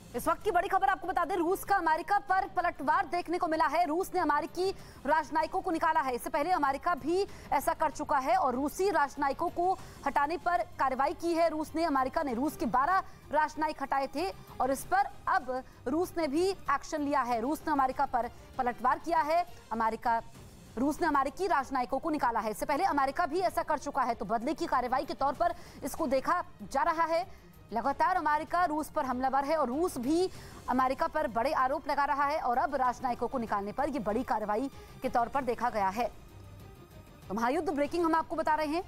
इस वक्त की बड़ी खबर आपको बता दें, रूस का अमेरिका पर पलटवार देखने को मिला है। रूस ने अमेरिकी राजनयिकों को निकाला है। इससे पहले अमेरिका भी ऐसा कर चुका है और रूसी राजनयिकों को हटाने पर कार्रवाई की है अमेरिका ने रूस के 12 राजनयिक हटाए थे और इस पर अब रूस ने भी एक्शन लिया है। रूस ने अमेरिका पर पलटवार किया है। रूस ने अमेरिकी राजनयिकों को निकाला है। इससे पहले अमेरिका भी ऐसा कर चुका है, तो बदले की कार्रवाई के तौर पर इसको देखा जा रहा है। लगातार अमेरिका रूस पर हमलावर है और रूस भी अमेरिका पर बड़े आरोप लगा रहा है और अब राजनयिकों को निकालने पर यह बड़ी कार्रवाई के तौर पर देखा गया है। तो महायुद्ध ब्रेकिंग हम आपको बता रहे हैं।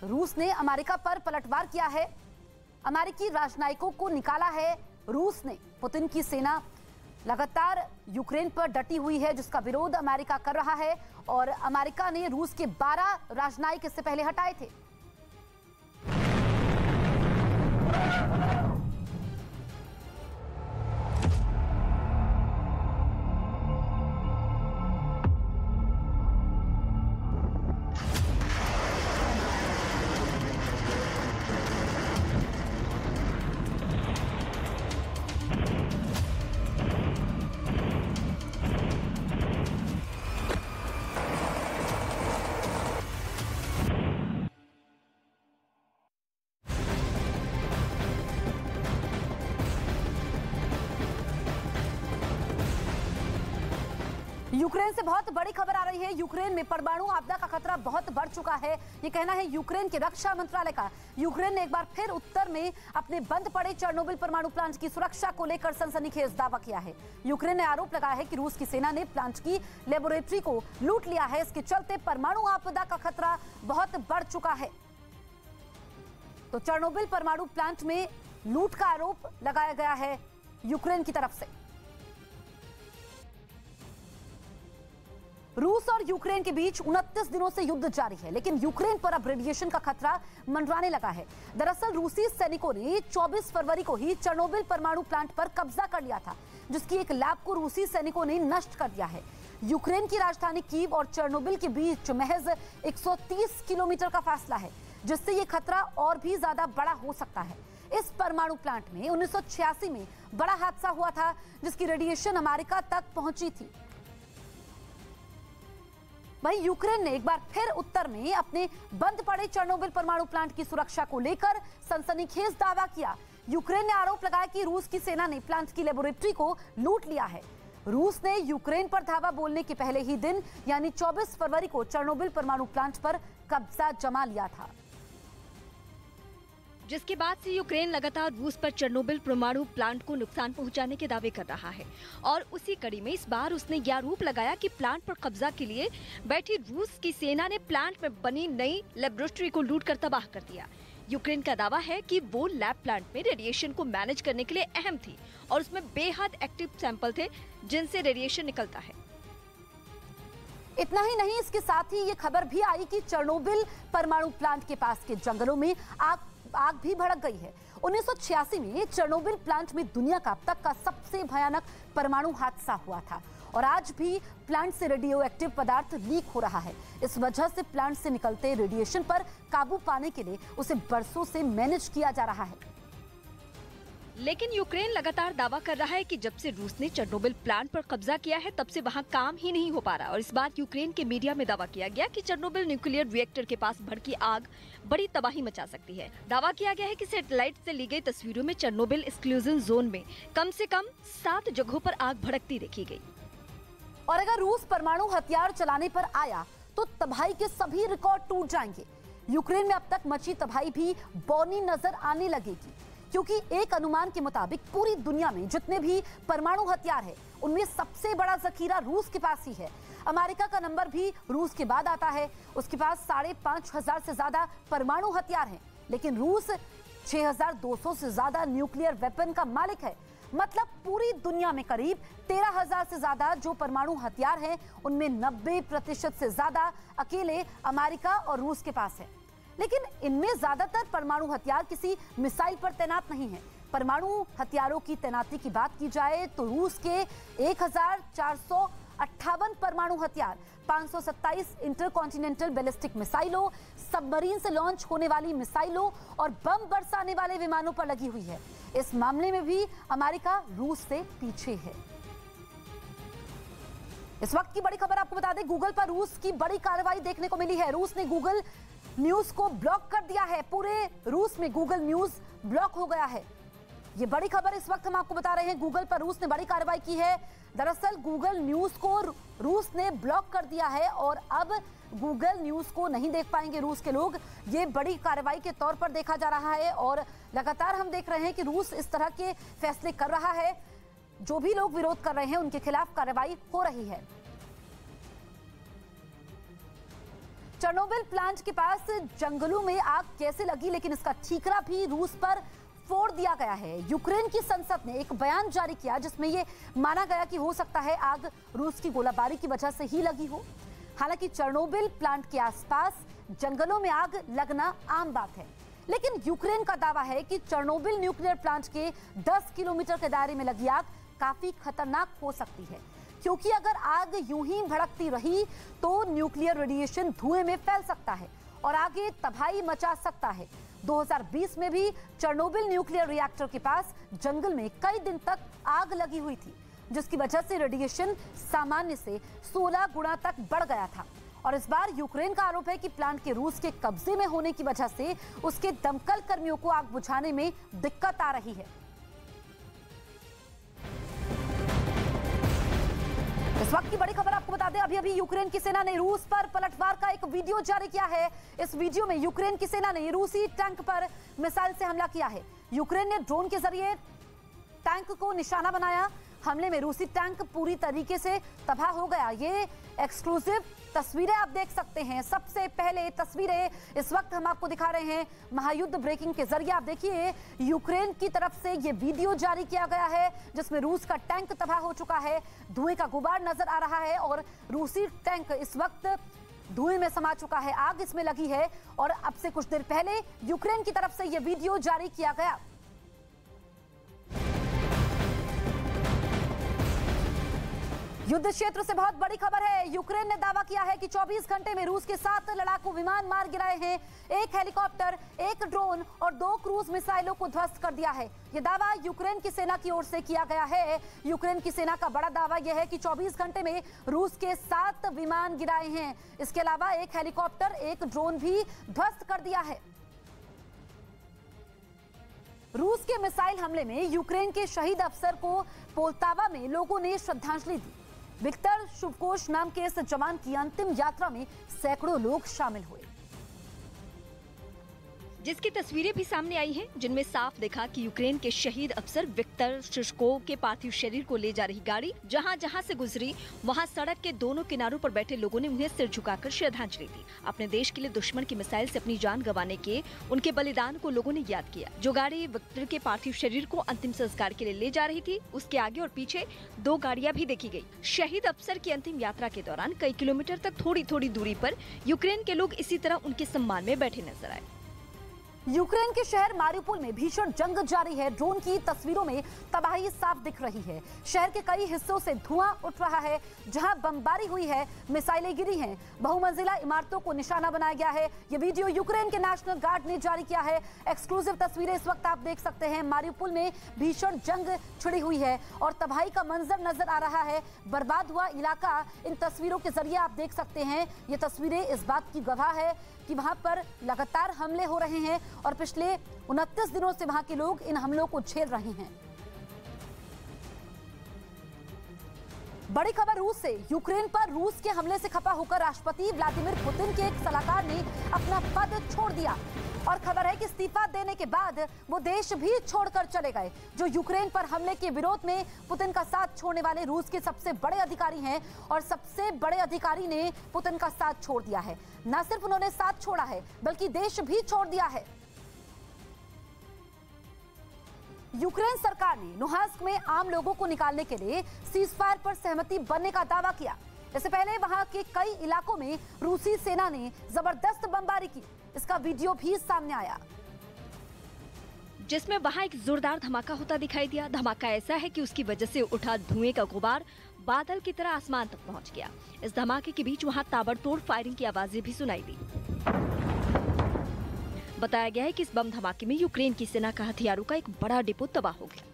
रूस ने अमेरिका पर पलटवार किया है, अमेरिकी राजनयिकों को निकाला है रूस ने। पुतिन की सेना लगातार यूक्रेन पर डटी हुई है, जिसका विरोध अमेरिका कर रहा है और अमेरिका ने रूस के 12 राजनयिक इससे पहले हटाए थे। यूक्रेन से बहुत बड़ी खबर आ रही है। यूक्रेन में परमाणु आपदा का खतरा बहुत बढ़ चुका है, ये कहना है यूक्रेन के रक्षा मंत्रालय का। यूक्रेन ने एक बार फिर उत्तर में अपने बंद पड़े चेर्नोबिल परमाणु प्लांट की सुरक्षा को लेकर सनसनीखेज दावा किया है। यूक्रेन ने आरोप लगाया है कि रूस की सेना ने प्लांट की लेबोरेटरी को लूट लिया है। इसके चलते परमाणु आपदा का खतरा बहुत बढ़ चुका है। तो चेर्नोबिल परमाणु प्लांट में लूट का आरोप लगाया गया है यूक्रेन की तरफ से। रूस और यूक्रेन के बीच 29 दिनों से युद्ध जारी है, लेकिन यूक्रेन पर अब रेडिएशन का खतरा मंडराने लगा है। दरअसल रूसी सैनिकों ने 24 फरवरी को ही चेर्नोबिल परमाणु प्लांट पर कब्जा कर लिया था, जिसकी एक लैब को रूसी सैनिकों ने नष्ट कर दिया है। यूक्रेन की राजधानी कीव और चेर्नोबिल के बीच महज 130 किलोमीटर का फासला है, जिससे ये खतरा और भी ज्यादा बड़ा हो सकता है। इस परमाणु प्लांट में 1986 में बड़ा हादसा हुआ था, जिसकी रेडिएशन अमेरिका तक पहुंची थी। वहीं यूक्रेन ने एक बार फिर उत्तर में अपने बंद पड़े चेर्नोबिल परमाणु प्लांट की सुरक्षा को लेकर सनसनीखेज दावा किया। यूक्रेन ने आरोप लगाया कि रूस की सेना ने प्लांट की लेबोरेटरी को लूट लिया है। रूस ने यूक्रेन पर धावा बोलने के पहले ही दिन यानी 24 फरवरी को चेर्नोबिल परमाणु प्लांट पर कब्जा जमा लिया था, जिसके बाद से यूक्रेन लगातार रूस पर चेर्नोबिल परमाणु प्लांट को नुकसान पहुंचाने के दावे कर रहा है। और उसी कड़ी में इस बार उसने यह आरोप लगाया कि प्लांट पर कब्जा के लिए बैठी रूस की सेना ने प्लांट में बनी नई लेबोरेटरी को लूट कर तबाह कर दिया। यूक्रेन का दावा है कि वो लैब प्लांट में रेडिएशन को मैनेज करने के लिए अहम थी और उसमें बेहद एक्टिव सैंपल थे जिनसे रेडिएशन निकलता है। इतना ही नहीं, इसके साथ ही ये खबर भी आई कि चेर्नोबिल परमाणु प्लांट के पास के जंगलों में आग भी भड़क गई है। 1986 में चेर्नोबिल प्लांट में दुनिया का अब तक का सबसे भयानक परमाणु हादसा हुआ था और आज भी प्लांट से रेडियो एक्टिव पदार्थ लीक हो रहा है। इस वजह से प्लांट से निकलते रेडिएशन पर काबू पाने के लिए उसे बरसों से मैनेज किया जा रहा है। लेकिन यूक्रेन लगातार दावा कर रहा है कि जब से रूस ने चेर्नोबिल प्लांट पर कब्जा किया है तब से वहां काम ही नहीं हो पा रहा। और इस बार यूक्रेन के मीडिया में दावा किया गया कि चेर्नोबिल न्यूक्लियर रिएक्टर के पास भड़की आग बड़ी तबाही मचा सकती है। दावा किया गया है कि सैटेलाइट से ली गई तस्वीरों में चेर्नोबिल एक्सक्लूजन जोन में कम से कम 7 जगहों पर आग भड़कती देखी गई। और अगर रूस परमाणु हथियार चलाने पर आया तो तबाही के सभी रिकॉर्ड टूट जाएंगे। यूक्रेन में अब तक मची तबाही भी बौनी नजर आने लगेगी, क्योंकि एक अनुमान के मुताबिक पूरी दुनिया में जितने भी परमाणु हथियार है उनमें सबसे बड़ा जखीरा रूस के पास ही है। अमेरिका का नंबर भी रूस के बाद आता है, उसके पास 5,500 से ज्यादा परमाणु हथियार हैं, लेकिन रूस 6,200 से ज्यादा न्यूक्लियर वेपन का मालिक है। मतलब पूरी दुनिया में करीब 13,000 से ज्यादा जो परमाणु हथियार हैं उनमें 90% से ज्यादा अकेले अमेरिका और रूस के पास है। लेकिन इनमें ज्यादातर परमाणु हथियार किसी मिसाइल पर तैनात नहीं है। परमाणु हथियारों की तैनाती की बात की जाए तो रूस के 1,400 58 परमाणु हथियार, 527 इंटरकॉन्टिनेंटल बैलिस्टिक मिसाइलों, सबमरीन से लॉन्च होने वाली मिसाइलों और बम बरसाने वाले विमानों पर लगी हुई है। इस मामले में भी अमेरिका रूस से पीछे है। इस वक्त की बड़ी खबर आपको बता दें, गूगल पर रूस की बड़ी कार्रवाई देखने को मिली है। रूस ने गूगल न्यूज को ब्लॉक कर दिया है। पूरे रूस में गूगल न्यूज ब्लॉक हो गया है। ये बड़ी खबर इस वक्त हम आपको बता रहे हैं। गूगल पर रूस ने बड़ी कार्रवाई की है। दरअसल गूगल न्यूज को रूस ने ब्लॉक कर दिया है और अब गूगल न्यूज को नहीं देख पाएंगे रूस के लोग। ये बड़ी कार्रवाई के तौर पर देखा जा रहा है और लगातार हम देख रहे हैं कि रूस इस तरह के फैसले कर रहा है। जो भी लोग विरोध कर रहे हैं उनके खिलाफ कार्रवाई हो रही है। चेर्नोबिल प्लांट के पास जंगलों में आग कैसे लगी, लेकिन इसका ठीकरा भी रूस पर फोड़ दिया गया है। यूक्रेन की संसद ने एक बयान जारी किया जिसमें यह माना गया कि हो सकता है आग रूस की गोलाबारी की वजह से ही लगी हो। हालांकि चेर्नोबिल प्लांट के आसपास जंगलों में आग लगना आम बात है, लेकिन यूक्रेन का दावा है कि चेर्नोबिल न्यूक्लियर प्लांट के 10 किलोमीटर के दायरे में लगी आग काफी खतरनाक हो सकती है, क्योंकि अगर आग यूं ही भड़कती रही तो न्यूक्लियर रेडिएशन धुएं में फैल सकता है और आगे तबाही मचा सकता है। 2020 में भी चेर्नोबिल न्यूक्लियर रिएक्टर के पास जंगल में कई दिन तक आग लगी हुई थी, जिसकी वजह से रेडिएशन सामान्य से 16 गुना तक बढ़ गया था। और इस बार यूक्रेन का आरोप है कि प्लांट के रूस के कब्जे में होने की वजह से उसके दमकल कर्मियों को आग बुझाने में दिक्कत आ रही है। इस वक्त की बड़ी खबर आपको बता दें, अभी यूक्रेन की सेना ने रूस पर पलटवार का एक वीडियो जारी किया है। इस वीडियो में यूक्रेन की सेना ने रूसी टैंक पर मिसाइल से हमला किया है। यूक्रेन ने ड्रोन के जरिए टैंक को निशाना बनाया। हमले में रूसी टैंक पूरी तरीके से तबाह हो गया। ये एक्सक्लूसिव तस्वीरें आप देख सकते हैं। सबसे पहले तस्वीरें इस वक्त हम आपको दिखा रहे हैं महायुद्ध ब्रेकिंग के जरिए। आप देखिए, यूक्रेन की तरफ से ये वीडियो जारी किया गया है जिसमें रूस का टैंक तबाह हो चुका है। धुएं का गुबार नजर आ रहा है और रूसी टैंक इस वक्त धुएं में समा चुका है। आग इसमें लगी है और अब से कुछ देर पहले यूक्रेन की तरफ से यह वीडियो जारी किया गया। युद्ध क्षेत्र से बहुत बड़ी खबर है। यूक्रेन ने दावा किया है कि 24 घंटे में रूस के 7 लड़ाकू विमान मार गिराए हैं, 1 हेलीकॉप्टर, 1 ड्रोन और 2 क्रूज मिसाइलों को ध्वस्त कर दिया है। यह दावा यूक्रेन की सेना की ओर से किया गया है। यूक्रेन की सेना का बड़ा दावा यह है कि 24 घंटे में रूस के 7 विमान गिराए हैं। इसके अलावा 1 हेलीकॉप्टर, 1 ड्रोन भी ध्वस्त कर दिया है। रूस के मिसाइल हमले में यूक्रेन के शहीद अफसर को पोल्तावा में लोगों ने श्रद्धांजलि दी। विक्टर शुभकोश नाम के इस जवान की अंतिम यात्रा में सैकड़ों लोग शामिल हुए, जिसकी तस्वीरें भी सामने आई हैं, जिनमें साफ देखा कि यूक्रेन के शहीद अफसर विक्टर शुशकोव के पार्थिव शरीर को ले जा रही गाड़ी जहां जहां से गुजरी, वहां सड़क के दोनों किनारों पर बैठे लोगों ने उन्हें सिर झुकाकर श्रद्धांजलि दी। अपने देश के लिए दुश्मन की मिसाइल से अपनी जान गंवाने के उनके बलिदान को लोगों ने याद किया। जो गाड़ी विक्टर के पार्थिव शरीर को अंतिम संस्कार के लिए ले जा रही थी, उसके आगे और पीछे 2 गाड़ियां भी देखी गयी। शहीद अफसर की अंतिम यात्रा के दौरान कई किलोमीटर तक थोड़ी थोड़ी दूरी पर यूक्रेन के लोग इसी तरह उनके सम्मान में बैठे नजर आए। यूक्रेन के शहर मारिउपोल में भीषण जंग जारी है। ड्रोन की तस्वीरों में तबाही साफ दिख रही है। शहर के कई हिस्सों से धुआं उठ रहा है। जहां बमबारी हुई है, मिसाइलें गिरी हैं, बहुमंजिला इमारतों को निशाना बनाया गया है। ये वीडियो यूक्रेन के नेशनल गार्ड ने जारी किया है। एक्सक्लूसिव तस्वीरें इस वक्त आप देख सकते हैं। मारिउपोल में भीषण जंग छिड़ी हुई है और तबाही का मंजर नजर आ रहा है। बर्बाद हुआ इलाका इन तस्वीरों के जरिए आप देख सकते हैं। ये तस्वीरें इस बात की गवाह है कि वहां पर लगातार हमले हो रहे हैं और पिछले 29 दिनों से वहां के लोग इन हमलों को झेल रहे हैं। बड़ी खबर रूस से। यूक्रेन पर रूस के हमले से खफा होकर राष्ट्रपति व्लादिमीर पुतिन के एक सलाहकार ने अपना पद छोड़ दिया और खबर है कि इस्तीफा देने के बाद वो देश भी छोड़कर चले गए। जो यूक्रेन पर हमले के विरोध में पुतिन का साथ छोड़ने वाले रूस के सबसे बड़े अधिकारी हैं और सबसे बड़े अधिकारी ने पुतिन का साथ छोड़ दिया है। न सिर्फ उन्होंने साथ छोड़ा है बल्कि देश भी छोड़ दिया है। यूक्रेन सरकार ने लुहांस्क में आम लोगों को निकालने के लिए सीजफायर पर सहमति बनने का दावा किया। इससे पहले वहां के कई इलाकों में रूसी सेना ने जबरदस्त बमबारी की। इसका वीडियो भी सामने आया, जिसमें वहां एक जोरदार धमाका होता दिखाई दिया। धमाका ऐसा है कि उसकी वजह से उठा धुएं का गुबार बादल की तरह आसमान तक पहुंच गया। इस धमाके के बीच वहां ताबड़तोड़ फायरिंग की आवाजें भी सुनाई दी। बताया गया है कि इस बम धमाके में यूक्रेन की सेना का हथियारों का एक बड़ा डिपो तबाह हो गया।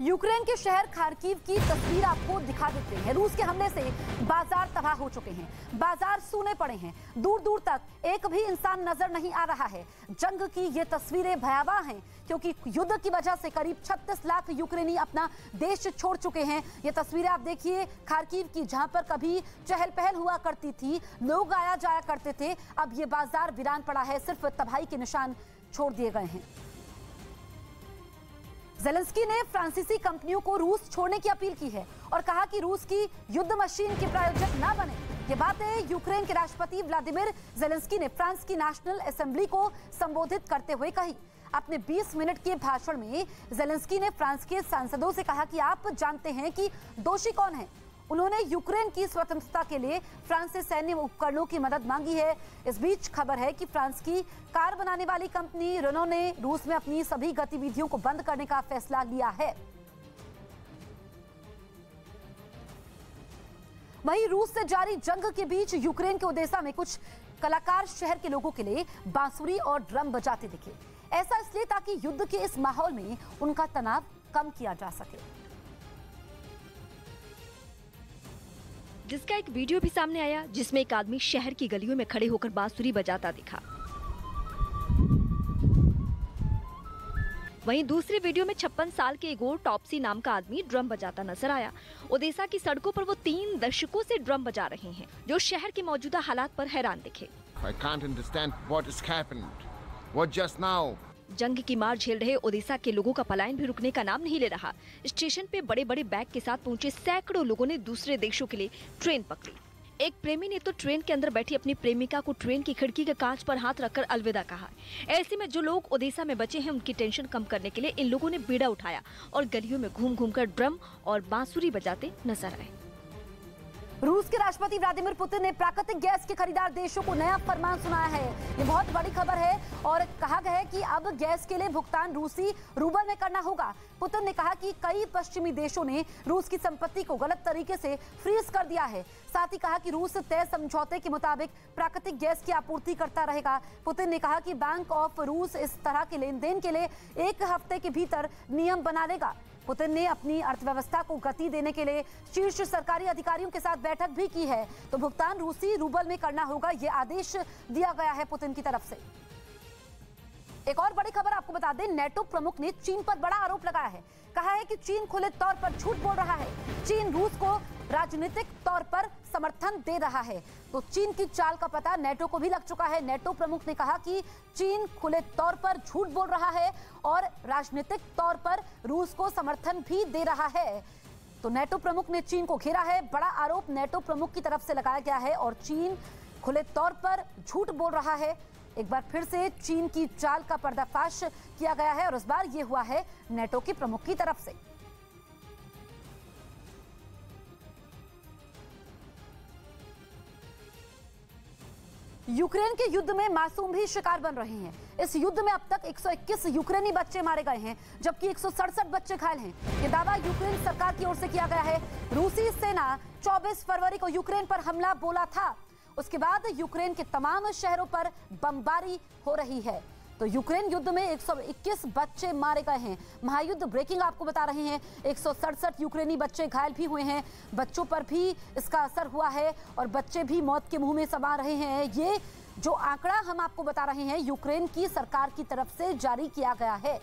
यूक्रेन के शहर खार्किव की तस्वीर आपको दिखा देते हैं। रूस के हमले से बाजार तबाह हो चुके हैं, बाजार सूने पड़े हैं, दूर दूर तक एक भी इंसान नजर नहीं आ रहा है। जंग की ये तस्वीरें भयावह हैं क्योंकि युद्ध की वजह से करीब 36 लाख यूक्रेनी अपना देश छोड़ चुके हैं। ये तस्वीरें आप देखिए खार्किव की, जहां पर कभी चहल पहल हुआ करती थी, लोग आया जाया करते थे, अब ये बाजार वीरान पड़ा है, सिर्फ तबाही के निशान छोड़ दिए गए हैं। ज़ेलेंस्की ने फ्रांसीसी कंपनियों को रूस छोड़ने की अपील की है और कहा कि रूस की युद्ध मशीन के प्रायोजक ना बने। ये बातें यूक्रेन के राष्ट्रपति व्लादिमीर ज़ेलेंस्की ने फ्रांस की नेशनल असेंबली को संबोधित करते हुए कही। अपने 20 मिनट के भाषण में ज़ेलेंस्की ने फ्रांस के सांसदों से कहा कि आप जानते हैं कि दोषी कौन है। उन्होंने यूक्रेन की स्वतंत्रता के लिए फ्रांस से सैन्य उपकरणों की मदद मांगी है। इस बीच खबर है कि फ्रांस की कार बनाने वाली कंपनी रेनो ने रूस में अपनी सभी गतिविधियों को बंद करने का फैसला लिया है। वहीं रूस से जारी जंग के बीच यूक्रेन के ओडेसा में कुछ कलाकार शहर के लोगों के लिए बांसुरी और ड्रम बजाते दिखे। ऐसा इसलिए ताकि युद्ध के इस माहौल में उनका तनाव कम किया जा सके। जिसका एक वीडियो भी सामने आया जिसमें एक आदमी शहर की गलियों में खड़े होकर बांसुरी बजाता दिखा। वहीं दूसरे वीडियो में 56 साल के इगोर टॉप्सी नाम का आदमी ड्रम बजाता नजर आया। ओडेसा की सड़कों पर वो 3 दशकों से ड्रम बजा रहे हैं, जो शहर के मौजूदा हालात पर हैरान दिखे। I can't understand what has happened. What just now? जंग की मार झेल रहे ओडिशा के लोगों का पलायन भी रुकने का नाम नहीं ले रहा। स्टेशन पे बड़े बड़े बैग के साथ पहुंचे सैकड़ों लोगों ने दूसरे देशों के लिए ट्रेन पकड़ी। एक प्रेमी ने तो ट्रेन के अंदर बैठी अपनी प्रेमिका को ट्रेन की खिड़की के कांच पर हाथ रखकर अलविदा कहा। ऐसे में जो लोग ओडिशा में बचे हैं उनकी टेंशन कम करने के लिए इन लोगों ने बीड़ा उठाया और गलियों में घूम घूम कर ड्रम और बांसुरी बजाते नजर आए। रूस के राष्ट्रपति व्लादिमीर पुतिन ने प्राकृतिक गैस के खरीदार देशों को नया फरमान सुनाया है। ये बहुत बड़ी खबर है और कहा गया है कि अब गैस के लिए भुगतान रूसी रूबल में करना होगा। पुतिन ने कहा कि कई पश्चिमी देशों ने रूस की संपत्ति को गलत तरीके से फ्रीज कर दिया है। साथ ही कहा कि रूस तय समझौते के मुताबिक प्राकृतिक गैस की आपूर्ति करता रहेगा। पुतिन ने कहा कि बैंक ऑफ रूस इस तरह के लेन देन के लिए 1 हफ्ते के भीतर नियम बना लेगा। पुतिन ने अपनी अर्थव्यवस्था को गति देने के लिए शीर्ष सरकारी अधिकारियों के साथ बैठक भी की है, तो भुगतान रूसी रूबल में करना होगा, यह आदेश दिया गया है पुतिन की तरफ से। एक और बड़ी खबर आपको बता दें, नेटो प्रमुख ने चीन पर बड़ा आरोप लगाया है। कहा है कि चीन खुले तौर पर झूठ बोल रहा है। चीन रूस को राजनीतिक तौर पर समर्थन दे रहा है, तो चीन की चाल का पता नेटो को भी लग चुका है। नेटो प्रमुख ने कहा कि चीन खुले तौर पर झूठ बोल रहा है और राजनीतिक तौर पर रूस को समर्थन भी दे रहा है। तो नेटो प्रमुख ने चीन को घेरा है। बड़ा आरोप नेटो प्रमुख की तरफ से लगाया गया है और चीन खुले तौर पर झूठ बोल रहा है। एक बार फिर से चीन की चाल का पर्दाफाश किया गया है और इस बार यह हुआ है नेटो के प्रमुख की तरफ से। यूक्रेन के युद्ध में मासूम भी शिकार बन रहे हैं। इस युद्ध में अब तक 121 यूक्रेनी बच्चे मारे गए हैं, जबकि 167 बच्चे घायल हैं। ये दावा यूक्रेन सरकार की ओर से किया गया है। रूसी सेना 24 फरवरी को यूक्रेन पर हमला बोला था। उसके बाद यूक्रेन के तमाम शहरों पर बमबारी हो रही है। तो यूक्रेन युद्ध में 121 बच्चे मारे गए हैं। महायुद्ध ब्रेकिंग आपको बता रहे हैं। 167 यूक्रेनी बच्चे घायल भी हुए हैं। बच्चों पर भी इसका असर हुआ है और बच्चे भी मौत के मुंह में समा रहे हैं। ये जो आंकड़ा हम आपको बता रहे हैं यूक्रेन की सरकार की तरफ से जारी किया गया है।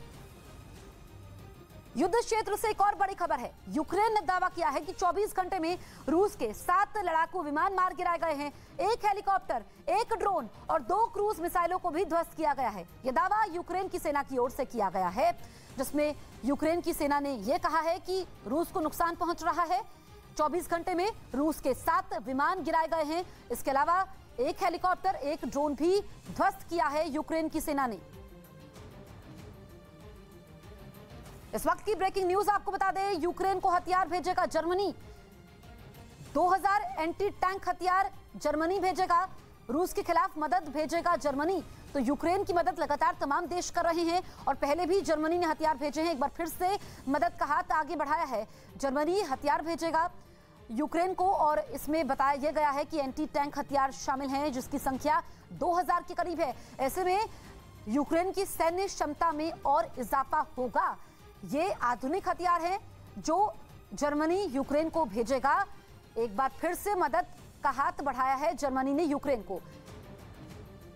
युद्ध क्षेत्र से एक और बड़ी खबर है। यूक्रेन ने दावा किया है कि 24 घंटे में रूस के 7 लड़ाकू विमान मार गिराए गए हैं। 1 हेलीकॉप्टर, 1 ड्रोन और 2 क्रूज मिसाइलों को भी ध्वस्त किया गया है। यह दावा यूक्रेन की सेना की ओर से किया गया है, जिसमें यूक्रेन की सेना ने यह कहा है कि रूस को नुकसान पहुंच रहा है। 24 घंटे में रूस के 7 विमान गिराए गए हैं। इसके अलावा 1 हेलीकॉप्टर, 1 ड्रोन भी ध्वस्त किया है यूक्रेन की सेना ने। इस वक्त की ब्रेकिंग न्यूज आपको बता दें, यूक्रेन को हथियार भेजेगा जर्मनी। 2000 एंटी टैंक हथियार जर्मनी भेजेगा। रूस के खिलाफ मदद भेजेगा जर्मनी। तो यूक्रेन की मदद लगातार तमाम देश कर रहे हैं और पहले भी जर्मनी ने हथियार भेजे हैं। एक बार फिर से मदद का हाथ आगे बढ़ाया है। जर्मनी हथियार भेजेगा यूक्रेन को और इसमें बताया यह गया है कि एंटी टैंक हथियार शामिल हैं जिसकी संख्या 2000 के करीब है। ऐसे में यूक्रेन की सैन्य क्षमता में और इजाफा होगा। ये आधुनिक हथियार हैं जो जर्मनी यूक्रेन को भेजेगा। एक बार फिर से मदद का हाथ बढ़ाया है जर्मनी ने यूक्रेन को।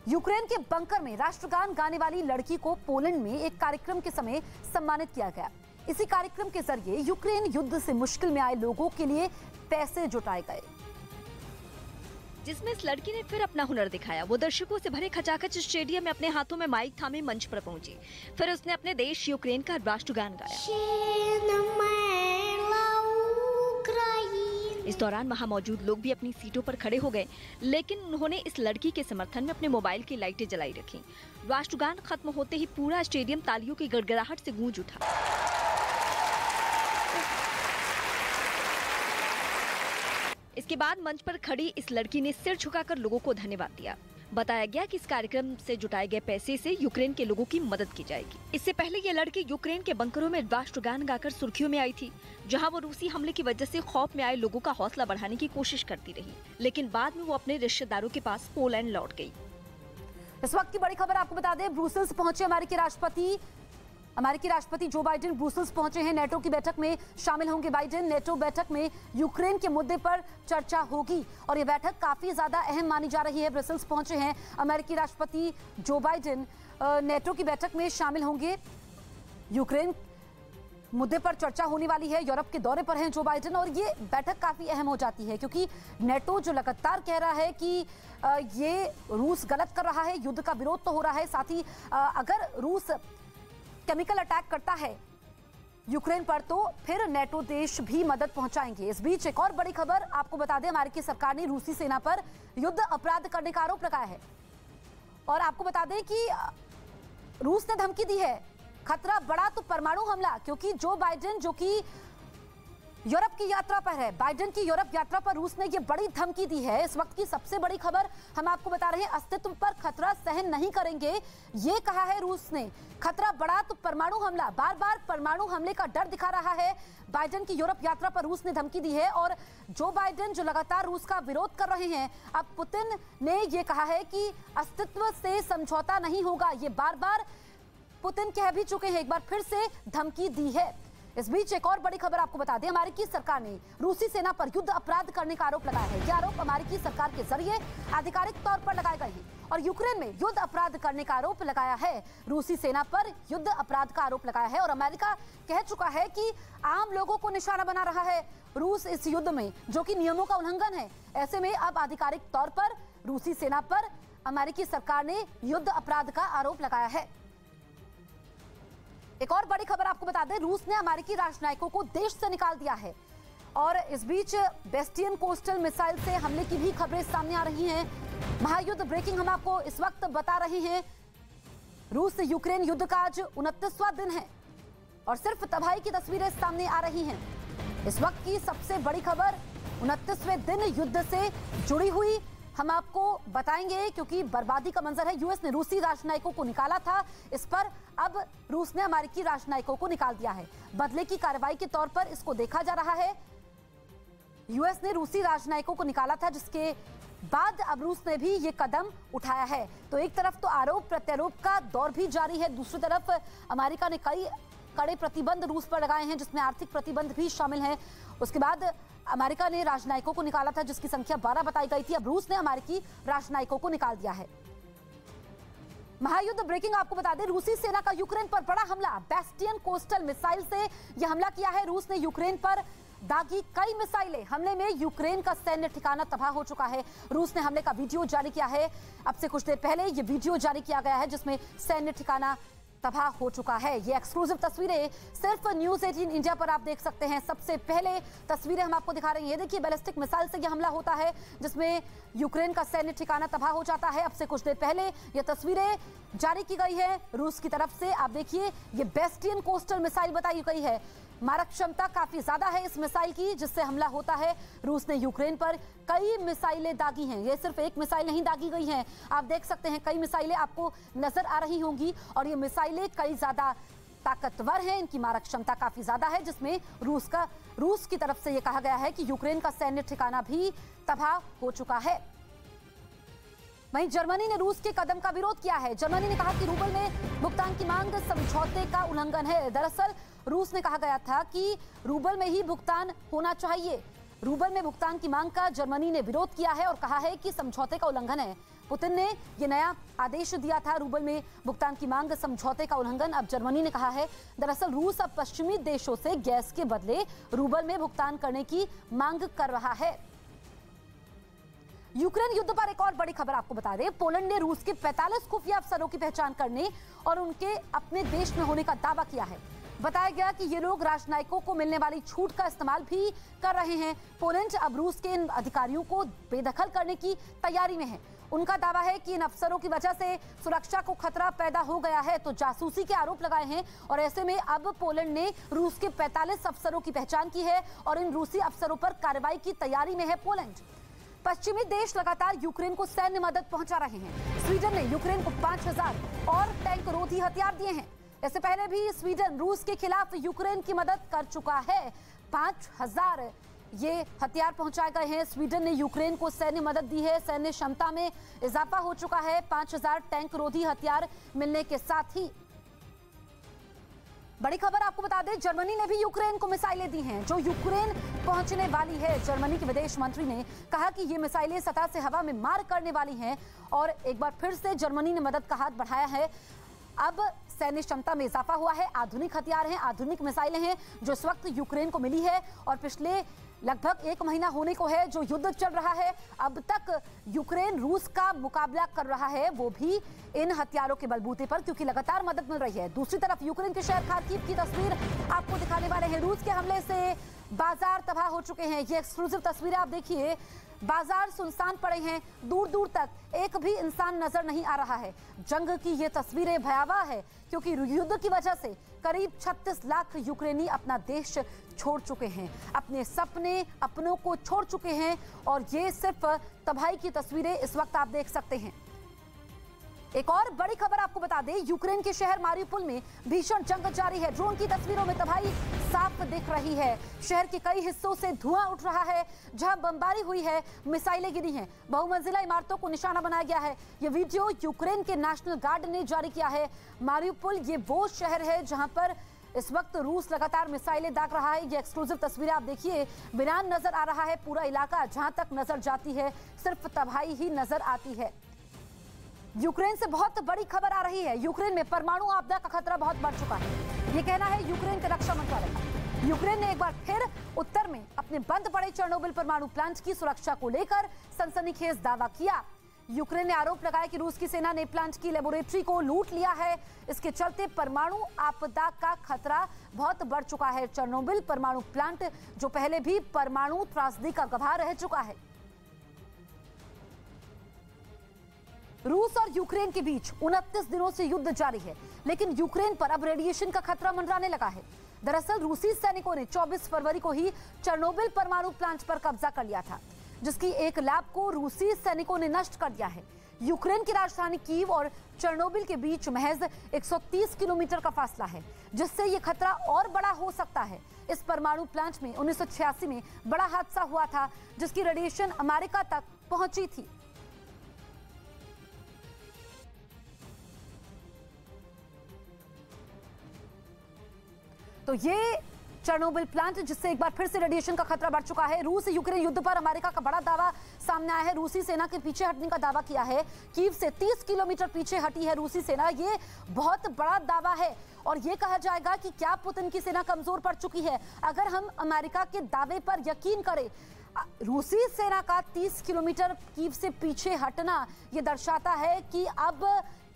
यूक्रेन के बंकर में राष्ट्रगान गाने वाली लड़की को पोलैंड में एक कार्यक्रम के समय सम्मानित किया गया। इसी कार्यक्रम के जरिए यूक्रेन युद्ध से मुश्किल में आए लोगों के लिए पैसे जुटाए गए, जिसमें इस लड़की ने फिर अपना हुनर दिखाया। वो दर्शकों से भरे खचाखच स्टेडियम में अपने हाथों में माइक थामे मंच पर पहुंची। फिर उसने अपने देश यूक्रेन का राष्ट्रगान गाया। इस दौरान वहां मौजूद लोग भी अपनी सीटों पर खड़े हो गए, लेकिन उन्होंने इस लड़की के समर्थन में अपने मोबाइल की लाइटें जलाई रखी। राष्ट्रगान खत्म होते ही पूरा स्टेडियम तालियों की गड़गड़ाहट से गूंज उठा। इसके बाद मंच पर खड़ी इस लड़की ने सिर झुकाकर लोगों को धन्यवाद दिया। बताया गया कि इस कार्यक्रम से जुटाए गए पैसे से यूक्रेन के लोगों की मदद की जाएगी। इससे पहले ये लड़की यूक्रेन के बंकरों में राष्ट्रगान गाकर सुर्खियों में आई थी, जहां वो रूसी हमले की वजह से खौफ में आए लोगों का हौसला बढ़ाने की कोशिश करती रही, लेकिन बाद में वो अपने रिश्तेदारों के पास पोलैंड लौट गई। इस वक्त की बड़ी खबर आपको बता दें, ब्रुसेल्स पहुंचे अमेरिकी राष्ट्रपति जो बाइडेन ब्रुसेल्स पहुंचे हैं। नेटो की बैठक में शामिल होंगे बाइडेन। नेटो बैठक में यूक्रेन के मुद्दे पर चर्चा होगी और ये बैठक काफी ज्यादा अहम मानी जा रही है। ब्रुसेल्स पहुंचे हैं अमेरिकी राष्ट्रपति जो बाइडेन, नेटो की बैठक में शामिल होंगे। यूक्रेन मुद्दे पर चर्चा होने वाली है। यूरोप के दौरे पर हैं जो बाइडेन और ये बैठक काफी अहम हो जाती है क्योंकि नेटो जो लगातार कह रहा है कि ये रूस गलत कर रहा है, युद्ध का विरोध तो हो रहा है, साथ ही अगर रूस केमिकल अटैक करता है यूक्रेन पर तो फिर नेटो देश भी मदद पहुंचाएंगे। इस बीच एक और बड़ी खबर आपको बता दें, अमेरिकी सरकार ने रूसी सेना पर युद्ध अपराध करने का आरोप लगाया है और आपको बता दें कि रूस ने धमकी दी है, खतरा बढ़ा तो परमाणु हमला, क्योंकि जो बाइडेन जो कि यूरोप की यात्रा पर है, बाइडेन की यूरोप यात्रा पर रूस ने ये बड़ी धमकी दी है। इस वक्त की सबसे बड़ी खबर हम आपको बता रहे हैं, अस्तित्व पर खतरा सहन नहीं करेंगे, ये कहा है रूस ने। खतरा बढ़ा तो परमाणु हमला, बार बार परमाणु हमले का डर दिखा रहा है। बाइडेन की यूरोप यात्रा पर रूस ने धमकी दी है और जो बाइडेन जो लगातार रूस का विरोध कर रहे हैं, अब पुतिन ने ये कहा है कि अस्तित्व से समझौता नहीं होगा। ये बार बार पुतिन कह भी चुके हैं, एक बार फिर से धमकी दी है। इस बीच एक और बड़ी खबर आपको बता दें, अमेरिकी सरकार ने रूसी सेना पर युद्ध अपराध करने का आरोप लगाया है। ये आरोप अमेरिकी सरकार के जरिए आधिकारिक तौर पर लगाए गए हैं और यूक्रेन में युद्ध अपराध करने का आरोप लगाया है। रूसी सेना पर युद्ध अपराध का आरोप लगाया है और अमेरिका कह चुका है कि आम लोगों को निशाना बना रहा है रूस इस युद्ध में, जो कि नियमों का उल्लंघन है। ऐसे में अब आधिकारिक तौर पर रूसी सेना पर अमेरिकी सरकार ने युद्ध अपराध का आरोप लगाया है। एक और बड़ी खबर आपको बता दें, रूस ने अमेरिकी राजनयिकों को देश से निकाल दिया है और इस बीच बेस्टियन कोस्टल मिसाइल से हमले की भी खबरें सामने आ रही हैं। महायुद्ध ब्रेकिंग हम आपको इस वक्त बता रहे हैं। रूस से यूक्रेन युद्ध का आज 29वां दिन है और सिर्फ तबाही की तस्वीरें सामने आ रही हैं। इस वक्त की सबसे बड़ी खबर 29वें दिन युद्ध से जुड़ी हुई हम आपको बताएंगे क्योंकि बर्बादी का मंजर है। यूएस ने रूसी राजनयिकों को निकाला था, इस पर अब रूस ने अमेरिकी राजनयिकों को निकाल दिया है। बदले की कार्रवाई के तौर पर इसको देखा जा रहा है। यूएस ने रूसी राजनयिकों को निकाला था, जिसके बाद अब रूस ने भी ये कदम उठाया है। तो एक तरफ तो आरोप प्रत्यारोप का दौर भी जारी है, दूसरी तरफ अमेरिका ने कई कड़े प्रतिबंध रूस पर लगाए हैं, जिसमें आर्थिक प्रतिबंध भी शामिल हैं। उसके बाद अमेरिका ने राजनयिकों को निकाला था, जिसकी संख्या 12 बताई गई थी। अब रूस ने अमेरिकी राजनयिकों को निकाल दिया है। महायुद्ध ब्रेकिंग आपको बता दें, रूसी सेना का यूक्रेन पर बड़ा हमला, बेस्टियन कोस्टल मिसाइल से यह हमला किया है। रूस ने यूक्रेन पर दागी कई मिसाइलें। हमले में यूक्रेन का सैन्य ठिकाना तबाह हो चुका है। रूस ने हमले का वीडियो जारी किया है। अब से कुछ देर पहले यह वीडियो जारी किया गया है, जिसमें सैन्य ठिकाना तबाह हो चुका है। ये एक्सक्लूसिव तस्वीरें सिर्फ न्यूज़ 18 इंडिया पर आप देख सकते हैं। सबसे पहले तस्वीरें हम आपको दिखा रहे हैं। ये देखिए, बैलिस्टिक मिसाइल से ये हमला होता है जिसमें यूक्रेन का सैन्य ठिकाना तबाह हो जाता है। अब से कुछ देर पहले ये तस्वीरें जारी की गई है रूस की तरफ से। आप देखिए, ये बेस्टियन कोस्टल मिसाइल बताई गई है। मारक क्षमता काफी ज्यादा है इस मिसाइल की जिससे हमला होता है। रूस ने यूक्रेन पर कई मिसाइलें दागी हैं। ये सिर्फ एक मिसाइल नहीं दागी गई हैं, आप देख सकते हैं कई मिसाइलें आपको नजर आ रही होंगी और ये मिसाइलें कई ज्यादा ताकतवर हैं। इनकी मारक क्षमता काफी ज्यादा है जिसमें रूस की तरफ से ये कहा गया है कि यूक्रेन का सैन्य ठिकाना भी तबाह हो चुका है। वहीं जर्मनी ने रूस के कदम का विरोध किया है। जर्मनी ने कहा कि रूबल में भुगतान की मांग समझौते का उल्लंघन है। दरअसल रूस ने कहा गया था कि रूबल में ही भुगतान होना चाहिए। रूबल में भुगतान की मांग का जर्मनी ने विरोध किया है और कहा है कि समझौते का उल्लंघन है। पुतिन ने यह नया आदेश दिया था, रूबल में भुगतान की मांग समझौते का उल्लंघन। अब जर्मनी ने कहा है। दरअसल रूस अब पश्चिमी देशों से गैस के बदले रूबल में भुगतान करने की मांग कर रहा है। यूक्रेन युद्ध पर एक और बड़ी खबर आपको बता दें। पोलैंड ने रूस के 45 खुफिया अफसरों की पहचान करने और उनके अपने देश में होने का दावा किया है। बताया गया कि ये लोग राजनयिकों को मिलने वाली छूट का इस्तेमाल भी कर रहे हैं। पोलैंड अब रूस के इन अधिकारियों को बेदखल करने की तैयारी में है। उनका दावा है कि इन अफसरों की वजह से सुरक्षा को खतरा पैदा हो गया है, तो जासूसी के आरोप लगाए हैं और ऐसे में अब पोलैंड ने रूस के 45 अफसरों की पहचान की है और इन रूसी अफसरों पर कार्रवाई की तैयारी में है पोलैंड। पश्चिमी देश लगातार यूक्रेन को सैन्य मदद पहुंचा रहे हैं। स्वीडन ने यूक्रेन को 5000 और टैंक रोधी हथियार दिए हैं। इससे पहले भी स्वीडन रूस के खिलाफ यूक्रेन की मदद कर चुका है। 5000 ये हथियार पहुंचाए गए हैं। स्वीडन ने यूक्रेन को सैन्य मदद दी है। सैन्य क्षमता में इजाफा हो चुका है। 5000 टैंक रोधी हथियार मिलने के साथ ही बड़ी खबर आपको बता दें, जर्मनी ने भी यूक्रेन को मिसाइलें दी हैं जो यूक्रेन पहुंचने वाली है। जर्मनी के विदेश मंत्री ने कहा कि ये मिसाइलें सतह से हवा में मार करने वाली हैं और एक बार फिर से जर्मनी ने मदद का हाथ बढ़ाया है। अब सैन्य क्षमता में इजाफा हुआ है। आधुनिक हथियार हैं, आधुनिक मिसाइलें हैं जो इस वक्त यूक्रेन को मिली है और पिछले लगभग 1 महीना होने को है जो युद्ध चल रहा है। अब तक यूक्रेन रूस का मुकाबला कर रहा है, वो भी इन हथियारों के बलबूते पर, क्योंकि लगातार मदद मिल रही है। दूसरी तरफ यूक्रेन के शहर खार्किव की तस्वीर आपको दिखाने वाले हैं। रूस के हमले से बाजार तबाह हो चुके हैं। ये एक्सक्लूसिव तस्वीरें आप देखिए। बाजार सुनसान पड़े हैं, दूर दूर तक एक भी इंसान नजर नहीं आ रहा है। जंग की ये तस्वीरें भयावह है क्योंकि युद्ध की वजह से करीब 36 लाख यूक्रेनी अपना देश छोड़ चुके हैं, अपने सपने अपनों को छोड़ चुके हैं और ये सिर्फ तबाही की तस्वीरें इस वक्त आप देख सकते हैं। एक और बड़ी खबर आपको बता दें, यूक्रेन के शहर मारिउपोल में भीषण जंग जारी है। ड्रोन की तस्वीरों में तबाही साफ दिख रही है। शहर के कई हिस्सों से धुआं उठ रहा है। जहां बमबारी हुई है, मिसाइलें गिरी हैं, बहुमंजिला इमारतों को निशाना बनाया गया है। ये वीडियो यूक्रेन के नेशनल गार्ड ने जारी किया है। मारिउपोल ये वो शहर है जहां पर इस वक्त रूस लगातार मिसाइलें दाग रहा है। ये एक्सक्लूसिव तस्वीरें आप देखिए। वीरान नजर आ रहा है पूरा इलाका, जहां तक नजर जाती है सिर्फ तबाही ही नजर आती है। यूक्रेन से बहुत बड़ी खबर आ रही है। यूक्रेन में परमाणु आपदा का खतरा बहुत बढ़ चुका है, ये कहना है यूक्रेन के रक्षा मंत्रालय का। यूक्रेन ने एक बार फिर उत्तर में अपने बंद पड़े चेर्नोबिल परमाणु प्लांट की सुरक्षा को लेकर सनसनीखेज दावा किया। यूक्रेन ने आरोप लगाया कि रूस की सेना ने प्लांट की लेबोरेटरी को लूट लिया है। इसके चलते परमाणु आपदा का खतरा बहुत बढ़ चुका है। चेर्नोबिल परमाणु प्लांट जो पहले भी परमाणु त्रासदी का गवाह रह चुका है। रूस और यूक्रेन के बीच 29 दिनों से युद्ध जारी है, लेकिन यूक्रेन पर अब रेडिएशन का खतरा मंडराने लगा है। दरअसल रूसी सैनिकों ने 24 फरवरी को ही चेर्नोबिल परमाणु प्लांट पर कब्जा कर लिया था, जिसकी एक लैब को रूसी सैनिकों ने नष्ट कर दिया है। यूक्रेन की राजधानी कीव और चेर्नोबिल के बीच महज 130 किलोमीटर का फासला है, जिससे ये खतरा और बड़ा हो सकता है। इस परमाणु प्लांट में 1986 में बड़ा हादसा हुआ था, जिसकी रेडिएशन अमेरिका तक पहुंची थी। तो ये चेर्नोबिल प्लांट जिससे एक बार फिर से रेडिएशन का खतरा बढ़ चुका है। रूस यूक्रेन युद्ध पर अमेरिका का बड़ा दावा सामने आया है। रूसी सेना के पीछे हटने का दावा किया है। कीव से 30 किलोमीटर पीछे हटी है रूसी सेना। ये बहुत बड़ा दावा है और ये कहा जाएगा कि क्या पुतिन की सेना कमजोर पड़ चुकी है। अगर हम अमेरिका के दावे पर यकीन करें, रूसी सेना का 30 किलोमीटर कीव से पीछे हटना ये दर्शाता है कि अब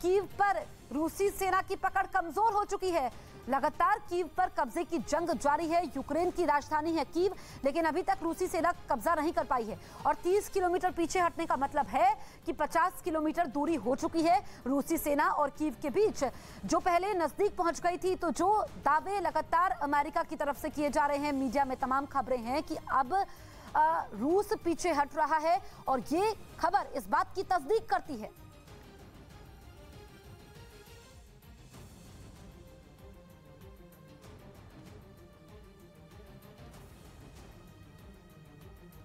कीव पर रूसी सेना की पकड़ कमजोर हो चुकी है। लगातार कीव पर कब्जे की जंग जारी है। यूक्रेन की राजधानी है कीव, लेकिन अभी तक रूसी सेना कब्जा नहीं कर पाई है और 30 किलोमीटर पीछे हटने का मतलब है कि 50 किलोमीटर दूरी हो चुकी है रूसी सेना और कीव के बीच, जो पहले नजदीक पहुंच गई थी। तो जो दावे लगातार अमेरिका की तरफ से किए जा रहे हैं, मीडिया में तमाम खबरें हैं कि अब रूस पीछे हट रहा है और ये खबर इस बात की तस्दीक करती है।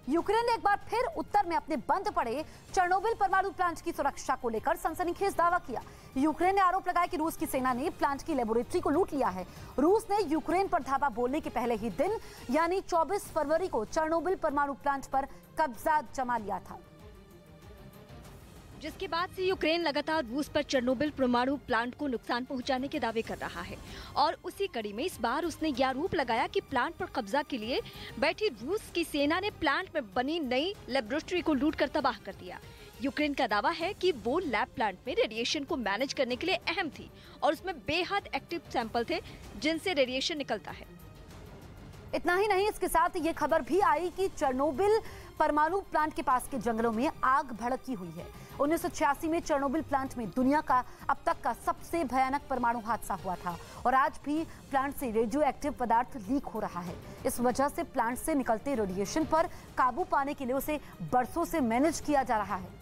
यूक्रेन ने एक बार फिर उत्तर में अपने बंद पड़े चेर्नोबिल परमाणु प्लांट की सुरक्षा को लेकर सनसनीखेज दावा किया। यूक्रेन ने आरोप लगाया कि रूस की सेना ने प्लांट की लेबोरेटरी को लूट लिया है। रूस ने यूक्रेन पर धावा बोलने के पहले ही दिन यानी 24 फरवरी को चेर्नोबिल परमाणु प्लांट पर कब्जा जमा लिया था, जिसके बाद से यूक्रेन लगातार रूस पर चेर्नोबिल परमाणु प्लांट को नुकसान पहुंचाने के दावे कर रहा है और उसी कड़ी में इस बार उसने यह आरोप लगाया कि प्लांट पर कब्जा के लिए बैठी रूस की सेना ने प्लांट में बनी नई लेबोरेटरी को लूटकर तबाह कर दिया। यूक्रेन का दावा है कि वो लैब प्लांट में रेडिएशन को मैनेज करने के लिए अहम थी और उसमें बेहद एक्टिव सैंपल थे जिनसे रेडिएशन निकलता है। इतना ही नहीं, इसके साथ ये खबर भी आई कि चेर्नोबिल परमाणु प्लांट के पास के जंगलों में आग भड़की हुई है। 1986 में चेर्नोबिल प्लांट में दुनिया का अब तक का सबसे भयानक परमाणु हादसा हुआ था और आज भी प्लांट से रेडियो एक्टिव पदार्थ लीक हो रहा है। इस वजह से प्लांट से निकलते रेडिएशन पर काबू पाने के लिए उसे बरसों से मैनेज किया जा रहा है।